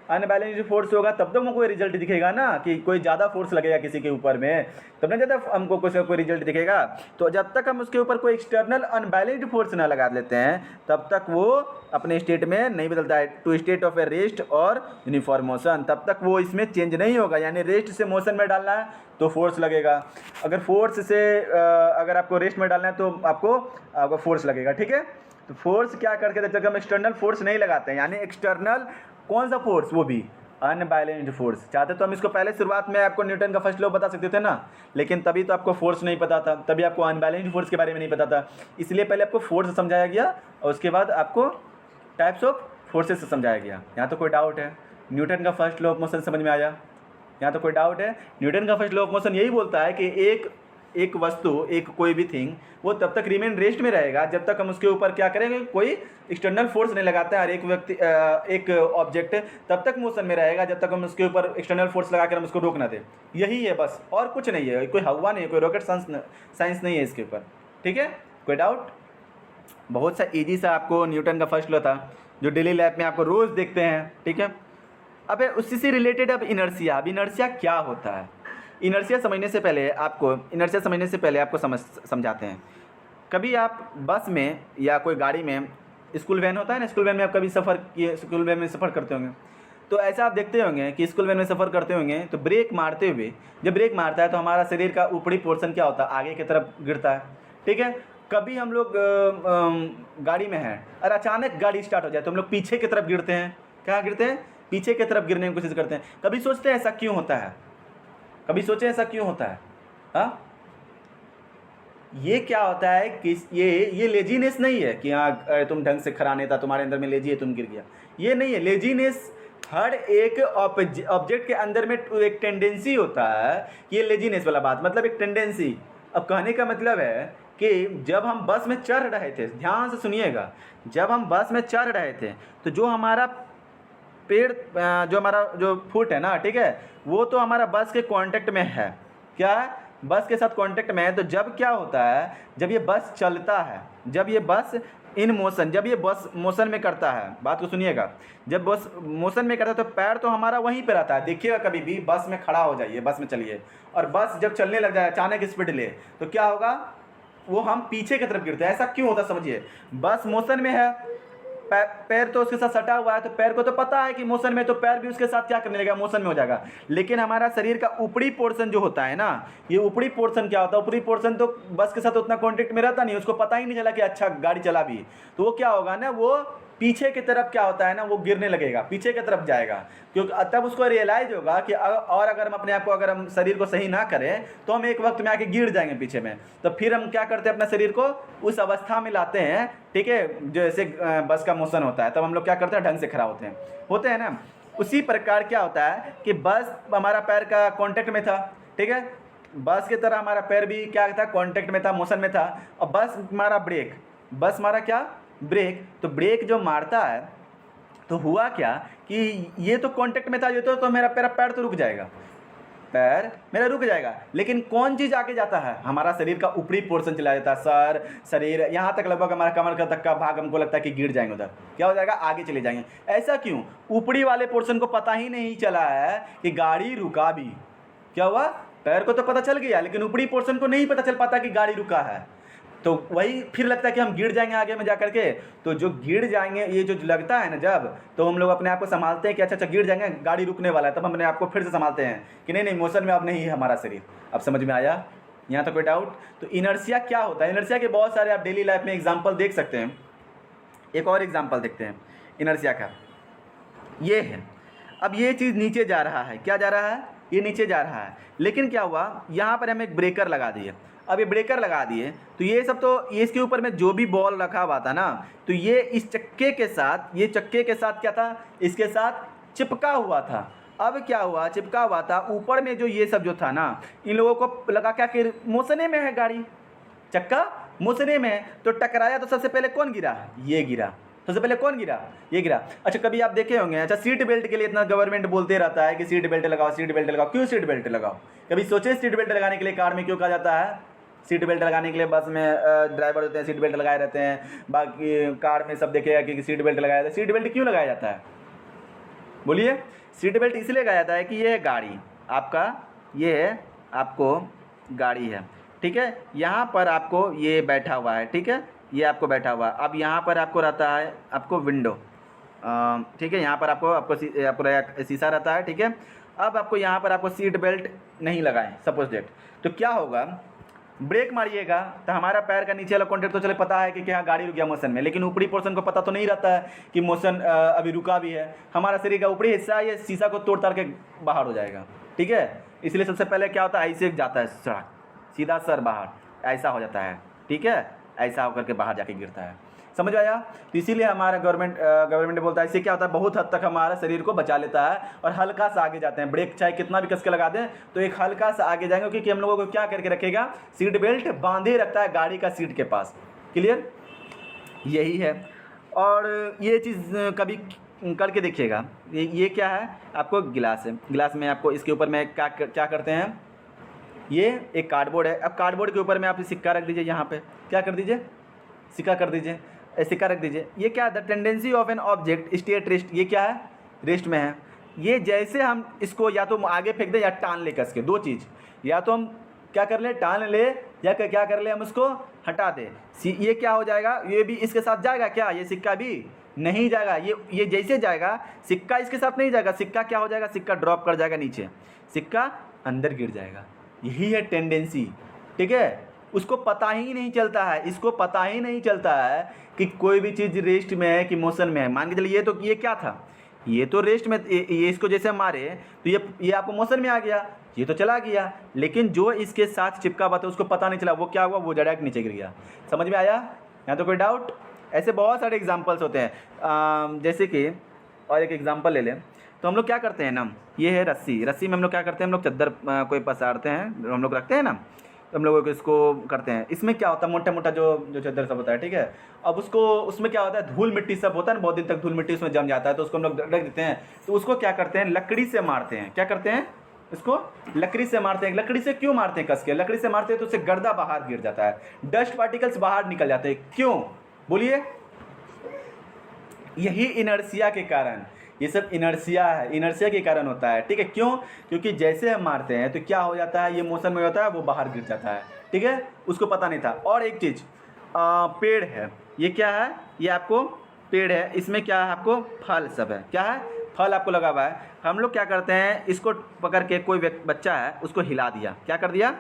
अनबैलेंस्ड फोर्स होगा तब तो हमको रिजल्ट दिखेगा ना, कि कोई ज़्यादा फोर्स लगेगा किसी के ऊपर में, तब ना ज़्यादा हमको कोई रिजल्ट दिखेगा। तो जब तक हम उसके ऊपर कोई एक्सटर्नल अनबैलेंस्ड फोर्स ना लगा लेते हैं, तब तक वो अपने स्टेट में नहीं बदलता है, to state of a rest और यूनिफॉर्म मोशन, तब तक वो इसमें चेंज नहीं होगा। यानी रेस्ट से मोशन में डालना है तो फोर्स लगेगा, अगर फोर्स से अगर आपको रेस्ट में डालना है तो आपको फोर्स लगेगा, ठीक है। तो फोर्स क्या करके, जब तक हम एक्सटर्नल फोर्स नहीं लगाते हैं, यानी एक्सटर्नल कौन सा फोर्स, वो भी अनबैलेंस्ड फोर्स। चाहते तो हम इसको पहले शुरुआत में आपको न्यूटन का फर्स्ट लॉ बता सकते थे ना, लेकिन तभी तो आपको फोर्स नहीं पता था, तभी आपको अनबैलेंस्ड फोर्स के बारे में नहीं पता था, इसलिए पहले आपको फोर्स समझाया गया और उसके बाद आपको टाइप्स ऑफ फोर्सेस समझाया गया। यहाँ तो कोई डाउट है? न्यूटन का फर्स्ट लॉ ऑफ मोशन समझ में आया? यहाँ तो कोई डाउट है? न्यूटन का फर्स्ट लॉ ऑफ मोशन यही बोलता है कि एक एक वस्तु, एक कोई भी थिंग, वो तब तक रिमेन रेस्ट में रहेगा जब तक हम उसके ऊपर क्या करेंगे, कोई एक्सटर्नल फोर्स नहीं लगाते हैं। और एक व्यक्ति एक ऑब्जेक्ट तब तक मोशन में रहेगा जब तक हम उसके ऊपर एक्सटर्नल फोर्स लगा कर हम उसको रोक ना दें। यही है बस, और कुछ नहीं है, कोई हवा नहीं है, कोई रॉकेट साइंस नहीं है इसके ऊपर। ठीक है, कोई डाउट? बहुत सा ईजी सा आपको न्यूटन का फर्स्ट लॉ था जो डेली लाइफ में आपको रोज़ देखते हैं। ठीक है, अब उसी से रिलेटेड अब इनर्शिया। अब इनर्शिया क्या होता है? इनर्शिया समझने से पहले आपको समझाते हैं। कभी आप बस में या कोई गाड़ी में, स्कूल वैन होता है ना, स्कूल वैन में आप कभी सफ़र किए, स्कूल वैन में सफ़र करते होंगे, तो ऐसा आप देखते होंगे कि स्कूल वैन में सफ़र करते होंगे तो ब्रेक मारते हुए, जब ब्रेक मारता है तो हमारा शरीर का ऊपरी पोर्शन क्या होता है, आगे की तरफ गिरता है। ठीक है, कभी हम लोग गाड़ी में हैं और अचानक गाड़ी स्टार्ट हो जाए तो हम लोग पीछे की तरफ गिरते हैं। कहाँ गिरते हैं? पीछे की तरफ गिरने की कोशिश करते हैं। कभी सोचते हैं ऐसा क्यों होता है? कभी सोचे ऐसा क्यों होता है? हाँ, ये क्या होता है कि ये लेजीनेस नहीं है कि हाँ तुम ढंग से खड़ा नहीं था, तुम्हारे अंदर में लेजी है, तुम गिर गया। ये नहीं है लेजीनेस। हर एक ऑब्जेक्ट के अंदर में एक टेंडेंसी होता है। ये लेजीनेस वाला बात मतलब एक टेंडेंसी। अब कहने का मतलब है कि जब हम बस में चढ़ रहे थे, ध्यान से सुनिएगा, जब हम बस में चढ़ रहे थे तो जो हमारा पेड़, जो हमारा जो फुट है ना, ठीक है, वो तो हमारा बस के कांटेक्ट में है। क्या है? बस के साथ कांटेक्ट में है। तो जब क्या होता है, जब ये बस चलता है, जब ये बस इन मोशन, जब ये बस मोशन में करता है, बात को सुनिएगा, जब बस मोशन में करता है तो पैर तो हमारा वहीं पे रहता है। देखिएगा कभी भी बस में खड़ा हो जाइए, बस में चलिए, और बस जब चलने लग जाए अचानक स्पीड ले, तो क्या होगा, वो हम पीछे की तरफ गिरते हैं। ऐसा क्यों होता है समझिए, बस मोशन में है, पैर तो उसके साथ सटा हुआ है, तो पैर को तो पता है कि मोशन में, तो पैर भी उसके साथ क्या करने लगेगा, मोशन में हो जाएगा। लेकिन हमारा शरीर का ऊपरी पोर्शन जो होता है ना, ये ऊपरी पोर्शन क्या होता है, ऊपरी पोर्शन तो बस के साथ उतना कांटेक्ट में रहता नहीं, उसको पता ही नहीं चला कि अच्छा गाड़ी चला भी, तो वो क्या होगा ना, वो पीछे की तरफ क्या होता है ना, वो गिरने लगेगा, पीछे की तरफ जाएगा। क्योंकि तब उसको रियलाइज होगा कि और अगर हम अपने आप को, अगर हम शरीर को सही ना करें तो हम एक वक्त में आके गिर जाएंगे पीछे में। तो फिर हम क्या करते हैं, अपने शरीर को उस अवस्था में लाते हैं, ठीक है, जो ऐसे बस का मोशन होता है, तब हम लोग क्या करते हैं, ढंग से खड़ा होते हैं ना। उसी प्रकार क्या होता है कि बस हमारा पैर का कॉन्टेक्ट में था, ठीक है, बस की तरह हमारा पैर भी क्या था, कॉन्टेक्ट में था, मोशन में था। और बस हमारा ब्रेक, बस हमारा क्या, ब्रेक, तो ब्रेक जो मारता है तो हुआ क्या कि ये तो कांटेक्ट में था, ये तो मेरा पैर तो रुक जाएगा, पैर मेरा रुक जाएगा। लेकिन कौन चीज़ आगे जाता है, हमारा शरीर का ऊपरी पोर्शन चला जाता है, सर, शरीर, यहाँ तक लगभग हमारा कमर का तक का भाग हमको लगता है कि गिर जाएंगे, उधर क्या हो जाएगा, आगे चले जाएंगे। ऐसा क्यों? ऊपरी वाले पोर्शन को पता ही नहीं चला है कि गाड़ी रुका भी। क्या हुआ, पैर को तो पता चल गया लेकिन ऊपरी पोर्शन को नहीं पता चल पाता कि गाड़ी रुका है। तो वही फिर लगता है कि हम गिर जाएंगे आगे में जा करके। तो जो गिर जाएंगे, ये जो लगता है ना जब, तो हम लोग अपने आप को संभालते हैं कि अच्छा गिर जाएंगे, गाड़ी रुकने वाला है, तब हम अपने आप को फिर से संभालते हैं कि नहीं मोशन में अब नहीं है हमारा शरीर। अब समझ में आया? यहाँ तो कोई डाउट? तो इनर्शिया क्या होता है? इनर्शिया के बहुत सारे आप डेली लाइफ में एग्जाम्पल देख सकते हैं। एक और एग्जाम्पल देखते हैं इनर्शिया का, ये है, अब ये चीज़ नीचे जा रहा है, क्या जा रहा है, ये नीचे जा रहा है, लेकिन क्या हुआ, यहाँ पर हम एक ब्रेकर लगा दिए। अब ये ब्रेकर लगा दिए तो ये सब, तो ये इसके ऊपर में जो भी बॉल रखा हुआ था ना, तो ये इस चक्के के साथ, ये चक्के के साथ क्या था, इसके साथ चिपका हुआ था। अब क्या हुआ, चिपका हुआ था, ऊपर में जो ये सब जो था ना, इन लोगों को लगा क्या कि मोशने में है गाड़ी, चक्का मोशने में है, तो टकराया तो सबसे पहले कौन गिरा, ये गिरा। सबसे पहले कौन गिरा, ये गिरा। अच्छा कभी आप देखे होंगे, अच्छा सीट बेल्ट के लिए इतना गवर्नमेंट बोलते रहता है कि सीट बेल्ट लगाओ, सीट बेल्ट लगाओ, क्यों सीट बेल्ट लगाओ? कभी सोचे सीट बेल्ट लगाने के लिए कार में क्यों कहा जाता है? सीट बेल्ट लगाने के लिए बस में ड्राइवर होते हैं, सीट बेल्ट लगाए रहते हैं, बाकी कार में सब देखेगा कि सीट बेल्ट लगाया जाता है। सीट बेल्ट क्यों लगाया जाता है, बोलिए? सीट बेल्ट इसलिए लगाया जाता है कि ये गाड़ी आपका, ये है आपको गाड़ी है, ठीक है, यहाँ पर आपको ये बैठा हुआ है, ठीक है, ये आपको बैठा हुआ है। अब यहाँ पर आपको रहता है आपको विंडो, ठीक है, यहाँ पर आपको शीशा रहता है, ठीक है। अब आपको यहाँ पर आपको सीट बेल्ट नहीं लगाएं सपोज डेट, तो क्या होगा, ब्रेक मारिएगा तो हमारा पैर का नीचे वाला कॉन्टेक्ट तो चले पता है कि क्या गाड़ी रुक गया मोशन में, लेकिन ऊपरी पोर्शन को पता तो नहीं रहता है कि मोशन अभी रुका भी है। हमारा शरीर का ऊपरी हिस्सा ये शीशा को तोड़ ताड़ के बाहर हो जाएगा, ठीक है। इसलिए सबसे पहले क्या होता है, ऐसे जाता है सड़क, सीधा सर बाहर, ऐसा हो जाता है, ठीक है, ऐसा होकर के बाहर जाके गिरता है। समझ आया? तो इसीलिए हमारा गवर्नमेंट बोलता है इससे क्या होता है, बहुत हद तक हमारा शरीर को बचा लेता है और हल्का सा आगे जाते हैं। ब्रेक चाहे कितना भी कस के लगा दें तो एक हल्का सा आगे जाएंगे, क्योंकि हम लोगों को क्या करके रखेगा, सीट बेल्ट बांधे रखता है गाड़ी का सीट के पास। क्लियर? यही है। और ये चीज़ कभी करके देखिएगा। ये क्या है, आपको गिलास है, गिलास में आपको इसके ऊपर में क्या करते हैं, ये एक कार्डबोर्ड है। अब कार्डबोर्ड के ऊपर में आप सिक्का रख दीजिए, यहाँ पे क्या कर दीजिए, सिक्का कर दीजिए, सिक्का रख दीजिए। ये क्या है, the tendency of an object stay at rest, ये क्या है, रेस्ट में है। ये जैसे हम इसको या तो आगे फेंक दें या टान ले कस के, दो चीज़, या तो हम क्या कर ले, टान ले, या क्या कर ले, हम उसको हटा दें। ये क्या हो जाएगा, ये भी इसके साथ जाएगा क्या, ये सिक्का भी नहीं जाएगा। ये जैसे जाएगा, सिक्का इसके साथ नहीं जाएगा, सिक्का क्या हो जाएगा, सिक्का ड्रॉप कर जाएगा नीचे, सिक्का अंदर गिर जाएगा। यही है टेंडेंसी, ठीक है। उसको पता ही नहीं चलता है, इसको पता ही नहीं चलता है कि कोई भी चीज़ रेस्ट में है कि मोशन में है। मान के चलिए ये क्या था, ये तो रेस्ट में, ये इसको जैसे हम मारे तो ये आपको मोशन में आ गया, ये तो चला गया, लेकिन जो इसके साथ चिपका हुआ था उसको पता नहीं चला, वो क्या हुआ, वो डायरेक्ट नीचे गिर गया। समझ में आया? यहाँ तो कोई डाउट? ऐसे बहुत सारे एग्जाम्पल्स होते हैं। जैसे कि और एक एग्जाम्पल ले लें तो हम लोग क्या करते हैं ना, ये है रस्सी, रस्सी में हम लोग क्या करते हैं, हम लोग चद्दर कोई पसारते हैं, हम लोग रखते हैं ना, तो हम लोग इसको करते हैं। इसमें क्या होता है, मोटा मोटा जो चद्दर सब होता है, ठीक है। अब उसको, उसमें क्या होता है, धूल मिट्टी सब होता है ना, बहुत दिन तक धूल मिट्टी उसमें जम जाता है, तो उसको हम लोग रख देते हैं। तो उसको क्या करते हैं, लकड़ी से मारते हैं। क्या करते हैं, इसको लकड़ी से मारते हैं। लकड़ी से क्यों मारते हैं, कस के लकड़ी से मारते हैं तो उससे गर्दा बाहर गिर जाता है, डस्ट पार्टिकल्स बाहर निकल जाते हैं। क्यों बोलिए? यही इनर्शिया के कारण, ये सब इनर्शिया है, इनर्शिया के कारण होता है, ठीक है। क्यों? क्योंकि जैसे हम मारते हैं तो क्या हो जाता है, ये मोशन में होता है, वो बाहर गिर जाता है, ठीक है। उसको पता नहीं था। और एक चीज़, पेड़ है, ये क्या है, ये आपको पेड़ है, इसमें क्या है, आपको फल सब है, क्या है, फल आपको लगा हुआ है। हम लोग क्या करते हैं, इसको पकड़ के कोई बच्चा है उसको हिला दिया, क्या कर दिया,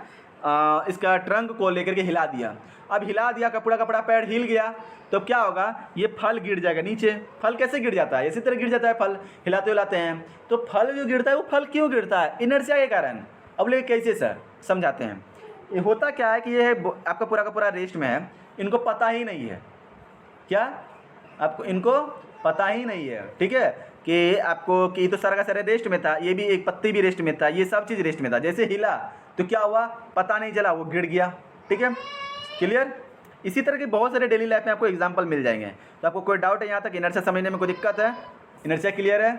इसका ट्रंक को लेकर के हिला दिया। अब हिला दिया, कपड़ा कपड़ा पैर हिल गया, तो क्या होगा, ये फल गिर जाएगा नीचे। फल कैसे गिर जाता है, इसी तरह गिर जाता है फल, हिलाते हिलाते हैं। तो फल जो गिरता है वो फल क्यों गिरता है, इनर्शिया के कारण। अब लेकिन कैसे सर, समझाते हैं। ये होता क्या है कि ये आपका पूरा का पूरा रेस्ट में है, इनको पता ही नहीं है, क्या आपको, इनको पता ही नहीं है, ठीक है, कि आपको कि तो सारा का सारा रेस्ट में था, ये भी एक पत्ती भी रेस्ट में था, ये सब चीज़ रेस्ट में था। जैसे हिला तो क्या हुआ, पता नहीं चला, वो गिर गया, ठीक है। क्लियर? इसी तरह के बहुत सारे डेली लाइफ में आपको एग्जांपल मिल जाएंगे। तो आपको कोई डाउट है यहाँ तक, इनर्शिया समझने में कोई दिक्कत है? इनर्शिया क्लियर है?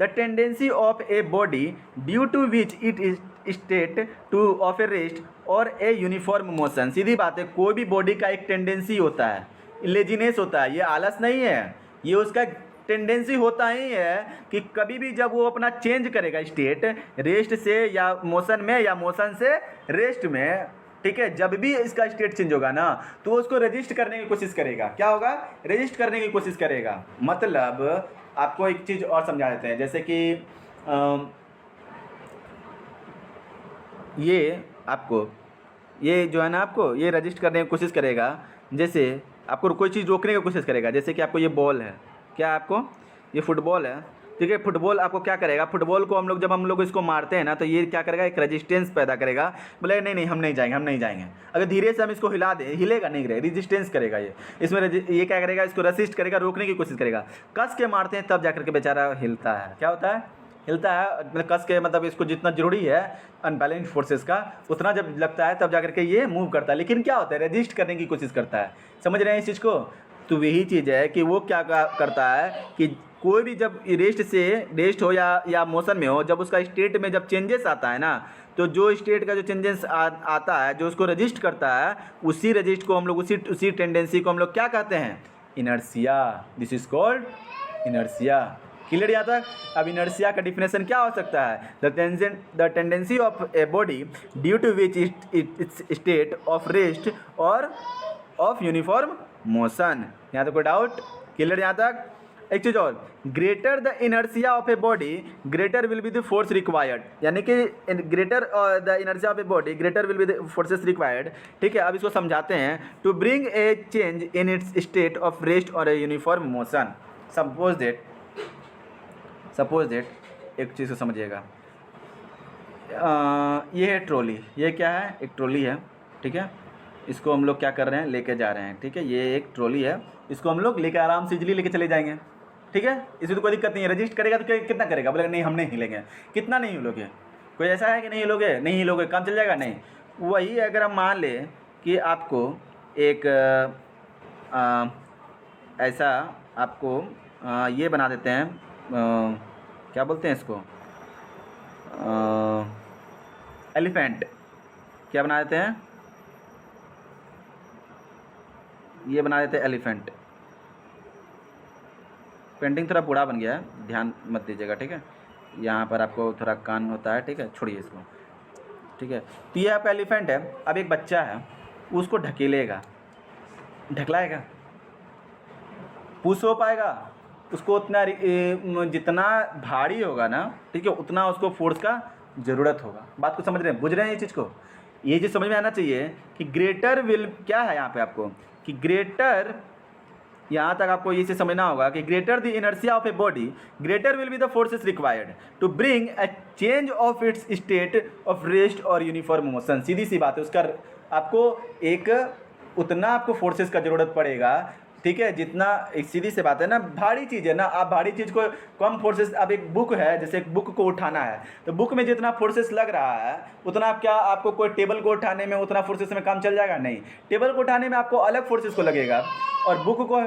The tendency of a body due to which it is state to of a rest और ए यूनिफॉर्म मोशन। सीधी बात है, कोई भी बॉडी का एक टेंडेंसी होता है, लेजीनेस होता है, ये आलस नहीं है, ये उसका टेंडेंसी होता ही है कि कभी भी जब वो अपना चेंज करेगा स्टेट, रेस्ट से या मोशन में, या मोशन से रेस्ट में, ठीक है, जब भी इसका स्टेट चेंज होगा ना तो उसको रजिस्ट करने की कोशिश करेगा। क्या होगा, रजिस्ट करने की कोशिश करेगा। मतलब आपको एक चीज़ और समझा देते हैं, जैसे कि ये आपको, ये जो है ना, आपको ये रजिस्ट करने की कोशिश करेगा। जैसे आपको कोई चीज़ रोकने की कोशिश करेगा, जैसे कि आपको ये बॉल है, क्या आपको, ये फुटबॉल है, ठीक है। फुटबॉल आपको क्या करेगा, फुटबॉल को हम लोग जब हम लोग इसको मारते हैं ना तो ये क्या करेगा, एक रेजिस्टेंस पैदा करेगा, बोले नहीं नहीं हम नहीं जाएंगे, हम नहीं जाएंगे। अगर धीरे से हम इसको हिला दें, हिलेगा नहीं, रेजिस्टेंस करेगा ये, इसमें ये क्या करेगा, इसको रेसिस्ट करेगा, रोकने की कोशिश करेगा। कस के मारते हैं तब जाकर के बेचारा हिलता है। क्या होता है, हिलता है, मतलब कस के, मतलब इसको जितना जरूरी है अनबैलेंस फोर्सेस का, उतना जब लगता है तब जाकर के ये मूव करता है। लेकिन क्या होता है, रेजिस्ट करने की कोशिश करता है। समझ रहे हैं इस चीज़ को? तो यही चीज़ है कि वो क्या करता है कि कोई भी जब रेस्ट हो या मोशन में हो, जब उसका स्टेट में जब चेंजेस आता है ना, तो जो स्टेट का जो चेंजेस आता है, जो उसको रजिस्ट करता है, उसी रजिस्ट को हम लोग, उसी टेंडेंसी को हम लोग क्या कहते हैं, inertia. This is called inertia. Clear यहाँ तक? अब इनर्शिया का डिफिनेशन क्या हो सकता है, the tendency of a body due to which its state of rest और ऑफ यूनिफॉर्म मोशन। यहाँ तक कोई डाउट? क्लियर यहाँ तक? एक चीज़ और, greater the inertia of a body greater will be the force required, यानी कि greater the inertia of a body greater will be the forces required, ठीक है। अब इसको समझाते हैं, to bring a change in its state of rest और a uniform motion. Suppose that एक चीज़ को समझिएगा, ये है ट्रॉली, ये क्या है, एक ट्रॉली है, ठीक है। इसको हम लोग क्या कर रहे हैं, लेके जा रहे हैं, ठीक है। ये एक ट्रॉली है, इसको हम लोग लेके आराम से इजीली लेके चले जाएंगे, ठीक है। इसमें तो कोई दिक्कत नहीं है। रजिस्ट करेगा तो कितना करेगा, बोलेगा नहीं हम नहीं हिलेंगे। कितना नहीं हिलोगे, कोई ऐसा है कि नहीं हिलोगे, नहीं हिलोगे काम चल जाएगा, नहीं। वही अगर हम मान लें कि आपको एक ऐसा आपको ये बना देते हैं, क्या बोलते हैं इसको, एलिफेंट, क्या बना देते हैं, ये बना देते हैं एलिफेंट। पेंटिंग थोड़ा बूढ़ा बन गया है, ध्यान मत दीजिएगा, ठीक है। यहाँ पर आपको थोड़ा कान होता है, ठीक है, छोड़िए इसको, ठीक है। तो ये आपका एलिफेंट है। अब एक बच्चा है, उसको ढकेलेगा, ढकलाएगा, पुश हो पाएगा, उसको उतना जितना भारी होगा ना, ठीक है, उतना उसको फोर्स का ज़रूरत होगा। बात को समझ रहे हैं, बुझ रहे हैं ये चीज़ को। ये चीज़ समझ में आना चाहिए कि ग्रेटर विल क्या है यहाँ पे आपको, कि ग्रेटर, यहाँ तक आपको ये चीज़ समझना होगा कि greater the inertia of a body, greater will be the forces required to bring a change of its state of rest और यूनिफॉर्म मोशन। सीधी सी बात है, उसका आपको एक उतना आपको फोर्सेस का ज़रूरत पड़ेगा, ठीक है, जितना, एक सीधी सी बात है ना, भारी चीज़ है ना, आप भारी चीज़ को कम फोर्सेस, अब एक बुक है, जैसे एक बुक को उठाना है, तो बुक में जितना फोर्सेस लग रहा है उतना आप क्या, आपको कोई टेबल को उठाने में उतना फोर्सेस में काम चल जाएगा, नहीं। टेबल को उठाने में आपको अलग फोर्सेस को लगेगा, और बुक को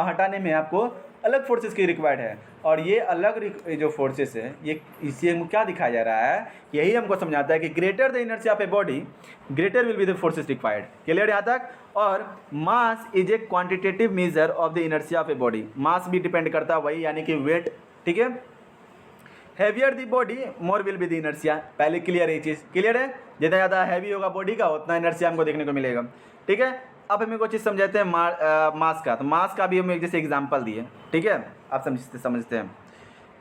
हटाने में आपको अलग फोर्सेस की रिक्वायर्ड है। और ये अलग जो फोर्सेस है, ये इसी हमको क्या दिखाया जा रहा है, यही हमको समझाता है कि greater the inertia of a body, greater will be the forces required. Clear यहाँ तक। और mass is a quantitative measure of the inertia of a body. Mass भी डिपेंड करता है वही, यानी कि वेट, ठीक है। Heavier the body more will be the inertia. पहले क्लियर है, ये चीज़ क्लियर है, जितना ज़्यादा हैवी होगा बॉडी का उतना इनर्शिया हमको देखने को मिलेगा, ठीक है। अब हमें कुछ चीज़ समझाते हैं मास का। तो मास का भी हम एक जैसे एग्जांपल दिए, ठीक है, आप समझते हैं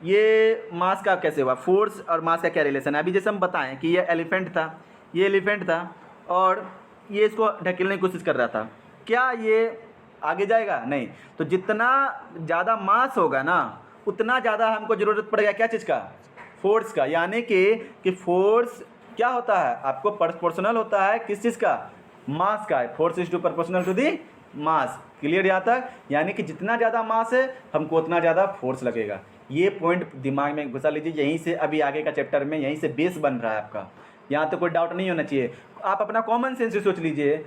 ये मास का कैसे हुआ, फोर्स और मास का क्या रिलेशन है। अभी जैसे हम बताएं कि ये एलिफेंट था, ये एलिफेंट था, और ये इसको ढकेलने की कोशिश कर रहा था, क्या ये आगे जाएगा, नहीं। तो जितना ज़्यादा मास होगा ना, उतना ज़्यादा हमको ज़रूरत पड़ेगा क्या चीज़ का, फोर्स का। यानी कि फोर्स क्या होता है, आपको प्रोपोर्शनल होता है किस चीज़ का, मास का। Force is to proportional to the mass. Clear यहाँ तक। यानी कि जितना ज़्यादा मास है हमको उतना ज़्यादा फोर्स लगेगा। ये पॉइंट दिमाग में घुसा लीजिए, यहीं से अभी आगे का चैप्टर में यहीं से बेस बन रहा है आपका, यहाँ तो कोई डाउट नहीं होना चाहिए। आप अपना कॉमन सेंस से सोच लीजिए,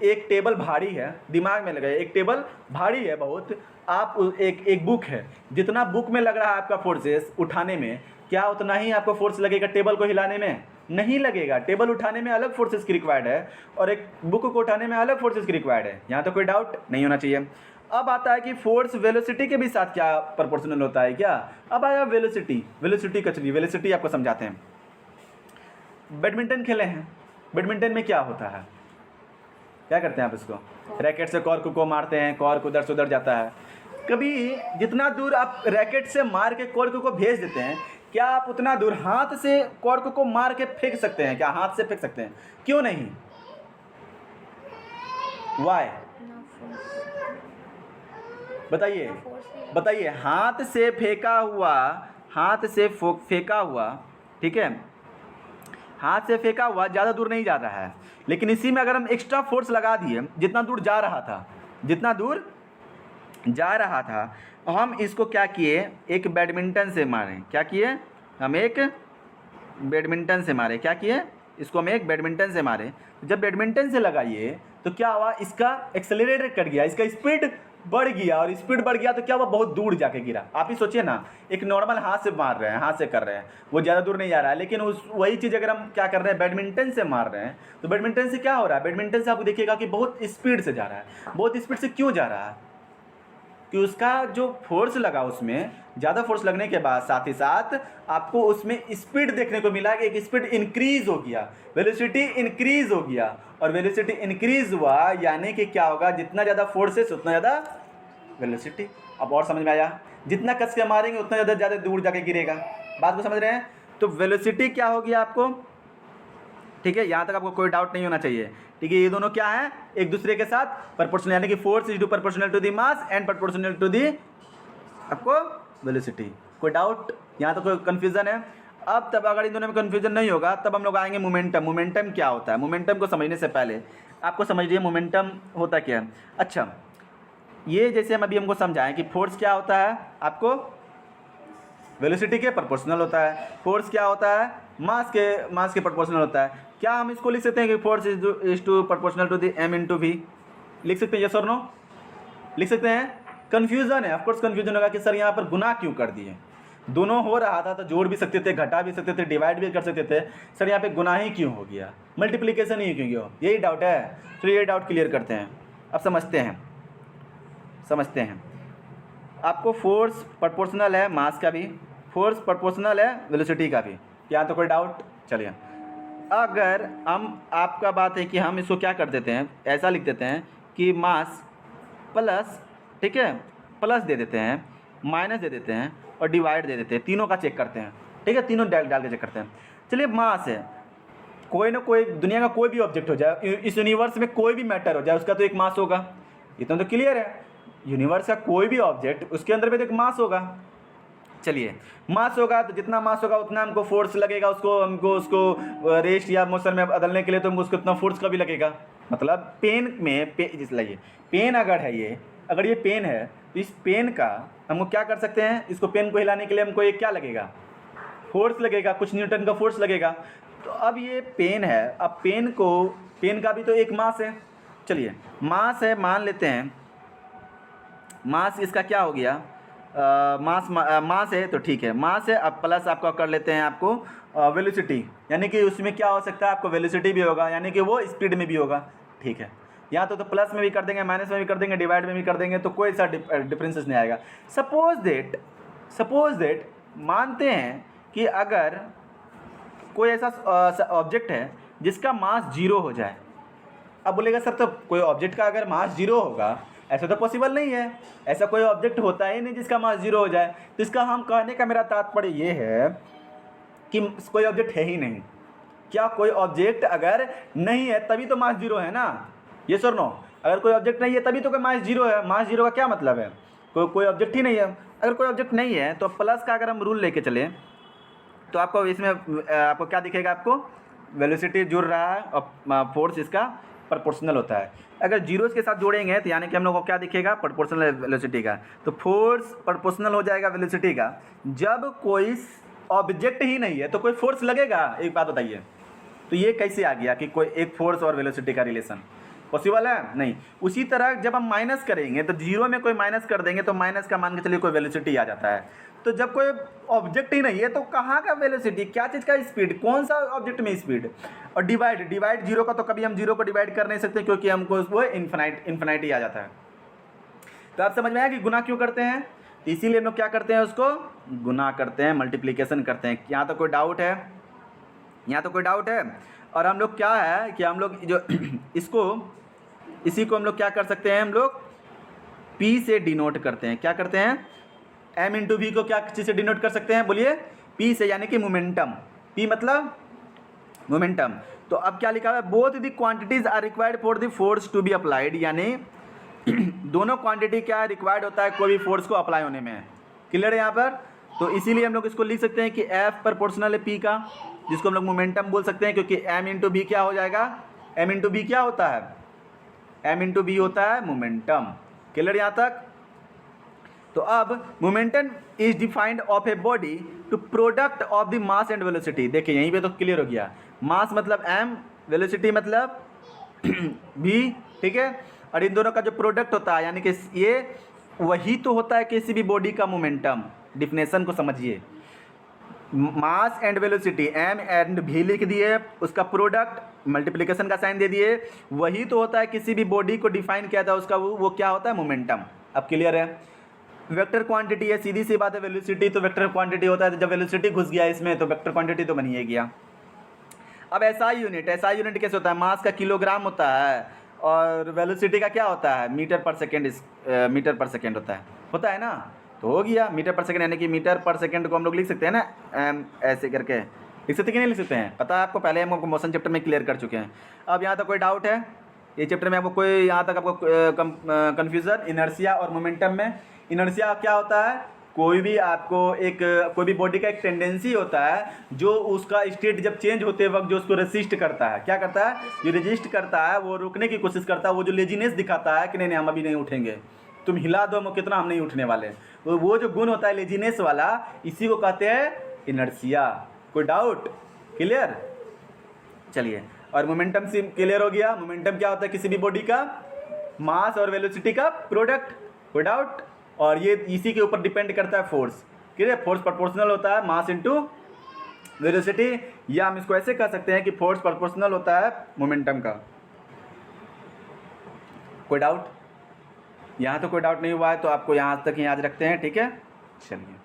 एक टेबल भारी है, दिमाग में लगाए, एक टेबल भारी है बहुत, आप एक बुक है, जितना बुक में लग रहा है आपका फोर्सेस उठाने में, क्या उतना ही आपको फोर्स लगेगा टेबल को हिलाने में, नहीं लगेगा। टेबल उठाने में अलग फोर्सेस की रिक्वायर्ड है, और एक बुक को उठाने में अलग फोर्सेस की रिक्वायर्ड है। यहाँ तो कोई डाउट नहीं होना चाहिए। अब आता है कि फोर्स वेलोसिटी के भी साथ क्या प्रोपोर्शनल होता है क्या। अब आया वेलोसिटी का, चलिए वेलोसिटी आपको समझाते हैं। बैडमिंटन खेले हैं, बैडमिंटन में क्या होता है, क्या करते हैं आप इसको, रैकेट से कॉर्क को मारते हैं, कॉर्क उधर से उधर जाता है। कभी जितना दूर आप रैकेट से मार के कॉर्क को भेज देते हैं, क्या आप उतना दूर हाथ से कॉर्क को मार के फेंक सकते हैं, क्या हाथ से फेंक सकते हैं, क्यों नहीं, वाई, बताइए। हाथ से फेंका हुआ, ठीक है, हाथ से फेंका हुआ ज़्यादा दूर नहीं जा रहा है, लेकिन इसी में अगर हम एक्स्ट्रा फोर्स लगा दिए, जितना दूर जा रहा था, हम इसको क्या किए, एक बैडमिंटन से मारे, क्या किए, हम एक बैडमिंटन से मारे, क्या किए, इसको हम एक बैडमिंटन से मारे। जब बैडमिंटन से लगाइए तो क्या हुआ, इसका एक्सेलरेट कर गया, इसका स्पीड बढ़ गया, और स्पीड बढ़ गया तो क्या हुआ, बहुत दूर जाके गिरा। आप ही सोचिए ना, एक नॉर्मल हाथ से मार रहे हैं, हाथ से कर रहे हैं, वो ज़्यादा दूर नहीं जा रहा है, लेकिन वही चीज़ अगर हम क्या कर रहे हैं, बैडमिंटन से मार रहे हैं, तो बैडमिंटन से क्या हो रहा है, बैडमिंटन से आप देखिएगा कि बहुत स्पीड से जा रहा है। बहुत स्पीड से क्यों जा रहा है, कि उसका जो फोर्स लगा, उसमें ज़्यादा फोर्स लगने के बाद साथ ही साथ आपको उसमें स्पीड देखने को मिला कि एक स्पीड इंक्रीज हो गया, वेलोसिटी इंक्रीज हो गया। और वेलोसिटी इंक्रीज हुआ यानी कि क्या होगा, जितना ज़्यादा फोर्सेस उतना ज़्यादा वेलोसिटी। अब और समझ में आया, जितना कस के मारेंगे उतना ज़्यादा दूर जाके गिरेगा। बात को समझ रहे हैं। तो वेलोसिटी क्या हो गया आपको, ठीक है, यहाँ तक आपको कोई डाउट नहीं होना चाहिए, ठीक है। ये दोनों क्या है, एक दूसरे के साथ प्रोपोर्शनल, यानी कि force is to proportional to the mass and proportional to the आपको वेलोसिटी। कोई डाउट, यहाँ तो कोई कन्फ्यूजन है। अब तब अगर इन दोनों में कन्फ्यूजन नहीं होगा, तब हम लोग आएंगे मोमेंटम। मोमेंटम क्या होता है, मोमेंटम को समझने से पहले आपको समझ लीजिए मोमेंटम होता क्या है। अच्छा, ये जैसे हम अभी हमको समझाएं कि फोर्स क्या होता है, आपको वेलोसिटी के प्रोपोर्शनल होता है। फोर्स क्या होता है, मास के प्रोपोर्शनल होता है। क्या हम इसको लिख सकते हैं कि force is to proportional to the M into V, लिख सकते हैं यस और नो, लिख सकते हैं। कन्फ्यूज़न है, ऑफकोर्स कन्फ्यूजन होगा कि सर यहाँ पर गुना क्यों कर दिए, दोनों हो रहा था तो जोड़ भी सकते थे, घटा भी सकते थे, डिवाइड भी कर सकते थे, सर यहाँ पे गुना ही क्यों हो गया, मल्टीप्लिकेशन ही क्यों हो, यही डाउट है। तो ये डाउट क्लियर करते हैं, अब समझते हैं। आपको फोर्स प्रोपोर्शनल है मास का भी, फोर्स प्रोपोर्शनल है वेलोसिटी का भी, यहाँ तो कोई डाउट। चलिए, अगर हम आपका बात है कि हम इसको क्या कर देते हैं, ऐसा लिख देते हैं कि मास प्लस, ठीक है, प्लस दे देते हैं, माइनस दे देते हैं और डिवाइड दे देते हैं, तीनों का चेक करते हैं, ठीक है, तीनों डाल के चेक करते हैं। चलिए, मास है, कोई ना कोई दुनिया का कोई भी ऑब्जेक्ट हो जाए, इस यूनिवर्स में कोई भी मैटर हो जाए, उसका तो एक मास होगा, इतना तो क्लियर है। यूनिवर्स का कोई भी ऑब्जेक्ट, उसके अंदर भी तो एक मास होगा। चलिए, मास होगा तो जितना मास होगा उतना हमको फोर्स लगेगा, उसको रेस्ट या मोशन में बदलने के लिए तो हमको उसको उतना फोर्स का भी लगेगा। मतलब पेन में लाइए, पेन अगर है ये, अगर ये पेन है तो इस पेन का हमको क्या कर सकते हैं, इसको पेन को हिलाने के लिए हमको एक क्या लगेगा, फोर्स लगेगा, कुछ न्यूटन का फोर्स लगेगा। तो अब ये पेन है, अब पेन का भी तो एक मास है। चलिए, मास है, मान लेते हैं मास इसका क्या हो गया, मास है तो ठीक है, मास है। अब प्लस आपका कर लेते हैं आपको वेलोसिटी, यानी कि उसमें क्या हो सकता है, आपको वेलोसिटी भी होगा, यानी कि वो स्पीड में भी होगा, ठीक है। यहाँ तो प्लस में भी कर देंगे, माइनस में भी कर देंगे, डिवाइड में भी कर देंगे, तो कोई सा डिफरेंसेस नहीं आएगा। सपोज दैट मानते हैं कि अगर कोई ऐसा ऑब्जेक्ट है जिसका मास 0 हो जाए। अब बोलेगा सर तो कोई ऑब्जेक्ट का अगर मास 0 होगा, ऐसा तो पॉसिबल नहीं है, ऐसा कोई ऑब्जेक्ट होता ही नहीं जिसका मास 0 हो जाए। तो इसका हम कहने का मेरा तात्पर्य ये है कि कोई ऑब्जेक्ट है ही नहीं। क्या कोई ऑब्जेक्ट अगर नहीं है तभी तो मास 0 है ना, ये सर नो। अगर कोई ऑब्जेक्ट नहीं है तभी तो कोई मास 0 है। मास 0 का क्या मतलब है, कोई ऑब्जेक्ट ही नहीं है। अगर कोई ऑब्जेक्ट नहीं है तो प्लस का अगर हम रूल लेके चले तो आपको इसमें आपको क्या दिखेगा, आपको वेलोसिटी जुड़ रहा है और फोर्स इसका प्रोपोर्शनल होता है। अगर जीरोस के साथ जोड़ेंगे तो यानी कि हम लोग को क्या दिखेगा, प्रोपोर्शनल वेलोसिटी का। तो फोर्स प्रोपोर्शनल हो जाएगा वेलोसिटी का। जब कोई ऑब्जेक्ट ही नहीं है तो कोई फोर्स लगेगा, एक बात बताइए। तो ये कैसे आ गया कि कोई एक फोर्स और वेलोसिटी का रिलेशन पॉसिबल है? नहीं। उसी तरह जब हम माइनस करेंगे तो जीरो में कोई माइनस कर देंगे तो माइनस का मान के चलिए कोई वेलोसिटी आ जाता है। तो जब कोई ऑब्जेक्ट ही नहीं है तो कहाँ का वेलोसिटी, क्या चीज़ का स्पीड, कौन सा ऑब्जेक्ट में स्पीड। और डिवाइड जीरो का तो कभी हम जीरो को डिवाइड कर नहीं सकते क्योंकि हमको वो इन्फिनाइट ही आ जाता है। तो आप समझ में आया कि गुना क्यों करते हैं, तो इसीलिए हम लोग क्या करते हैं, उसको गुना करते हैं, मल्टीप्लिकेशन करते हैं। यहाँ तो कोई डाउट है, यहाँ तो कोई डाउट है। और हम लोग क्या है कि हम लोग जो इसी को हम लोग क्या कर सकते हैं, हम लोग P से डिनोट करते हैं। क्या करते हैं, M इंटू वी को क्या चीज़ से डिनोट कर सकते हैं, बोलिए P से, यानी कि मोमेंटम। P मतलब मोमेंटम। तो अब क्या लिखा है, both the quantities are required for the force to be applied, यानी दोनों क्वांटिटी क्या रिक्वायर्ड होता है कोई भी फोर्स को अप्लाई होने में। क्लियर है यहाँ पर? तो इसीलिए हम लोग इसको लिख सकते हैं कि F प्रोपोर्शनल है P का, जिसको हम लोग मोमेंटम बोल सकते हैं, क्योंकि M इंटू बी क्या हो जाएगा, M इंटू बी क्या होता है, M इंटू बी होता है मोमेंटम। क्लियर यहाँ तक? तो अब momentum is defined of a body to product of the mass and velocity. देखिए यहीं पे तो क्लियर हो गया, मास मतलब M, वेलोसिटी मतलब v, ठीक है। और इन दोनों का जो प्रोडक्ट होता है, यानी कि ये वही तो होता है किसी भी बॉडी का मोमेंटम। डिफिनेशन को समझिए, मास and velocity M and v लिख दिए, उसका प्रोडक्ट मल्टीप्लिकेशन का साइन दे दिए, वही तो होता है किसी भी बॉडी को डिफाइन किया था उसका वो क्या होता है, मोमेंटम। अब क्लियर है? वेक्टर क्वांटिटी है, सीधी सी बात है। वेलोसिटी तो वेक्टर क्वांटिटी होता है, तो जब वेलोसिटी घुस गया इसमें तो वेक्टर क्वांटिटी तो बन ही गया। अब एसआई यूनिट कैसे होता है, मास का किलोग्राम होता है और वेलोसिटी का क्या होता है, मीटर पर सेकेंड होता है ना। तो हो गया मीटर पर सेकेंड, यानी कि मीटर पर सेकेंड को हम लोग लिख सकते हैं ना ऐसे करके, लिख सकते कि नहीं लिख सकते हैं, पता है आपको, पहले हम आपको मोशन चैप्टर में क्लियर कर चुके हैं। अब यहाँ तक कोई डाउट है ये चैप्टर में आपको, कोई यहाँ तक आपको कन्फ्यूज़न इनर्शिया और मोमेंटम में? इनर्शिया क्या होता है, कोई भी आपको एक कोई भी बॉडी का एक टेंडेंसी होता है जो उसका स्टेट जब चेंज होते वक्त जो उसको रेसिस्ट करता है, क्या करता है, जो रेजिस्ट करता है, वो रोकने की कोशिश करता है, वो जो लेजीनेस दिखाता है कि नहीं नहीं हम अभी नहीं उठेंगे, तुम हिला दो कितना, हम नहीं उठने वाले, वो जो गुण होता है लेजीनेस वाला, इसी को कहते हैं इनर्शिया। कोई डाउट? क्लियर? चलिए, और मोमेंटम से क्लियर हो गया। मोमेंटम क्या होता है? किसी भी बॉडी का मास और वेलोसिटी का प्रोडक्ट। कोई डाउट? और ये इसी के ऊपर डिपेंड करता है फोर्स। क्लियर? फोर्स प्रोपोर्शनल होता है मास इनटू वेलोसिटी, या हम इसको ऐसे कह सकते हैं कि फोर्स प्रोपोर्शनल होता है मोमेंटम का। कोई डाउट? यहाँ तो कोई डाउट नहीं हुआ है तो आपको यहाँ तक ही याद रखते हैं, ठीक है? चलिए।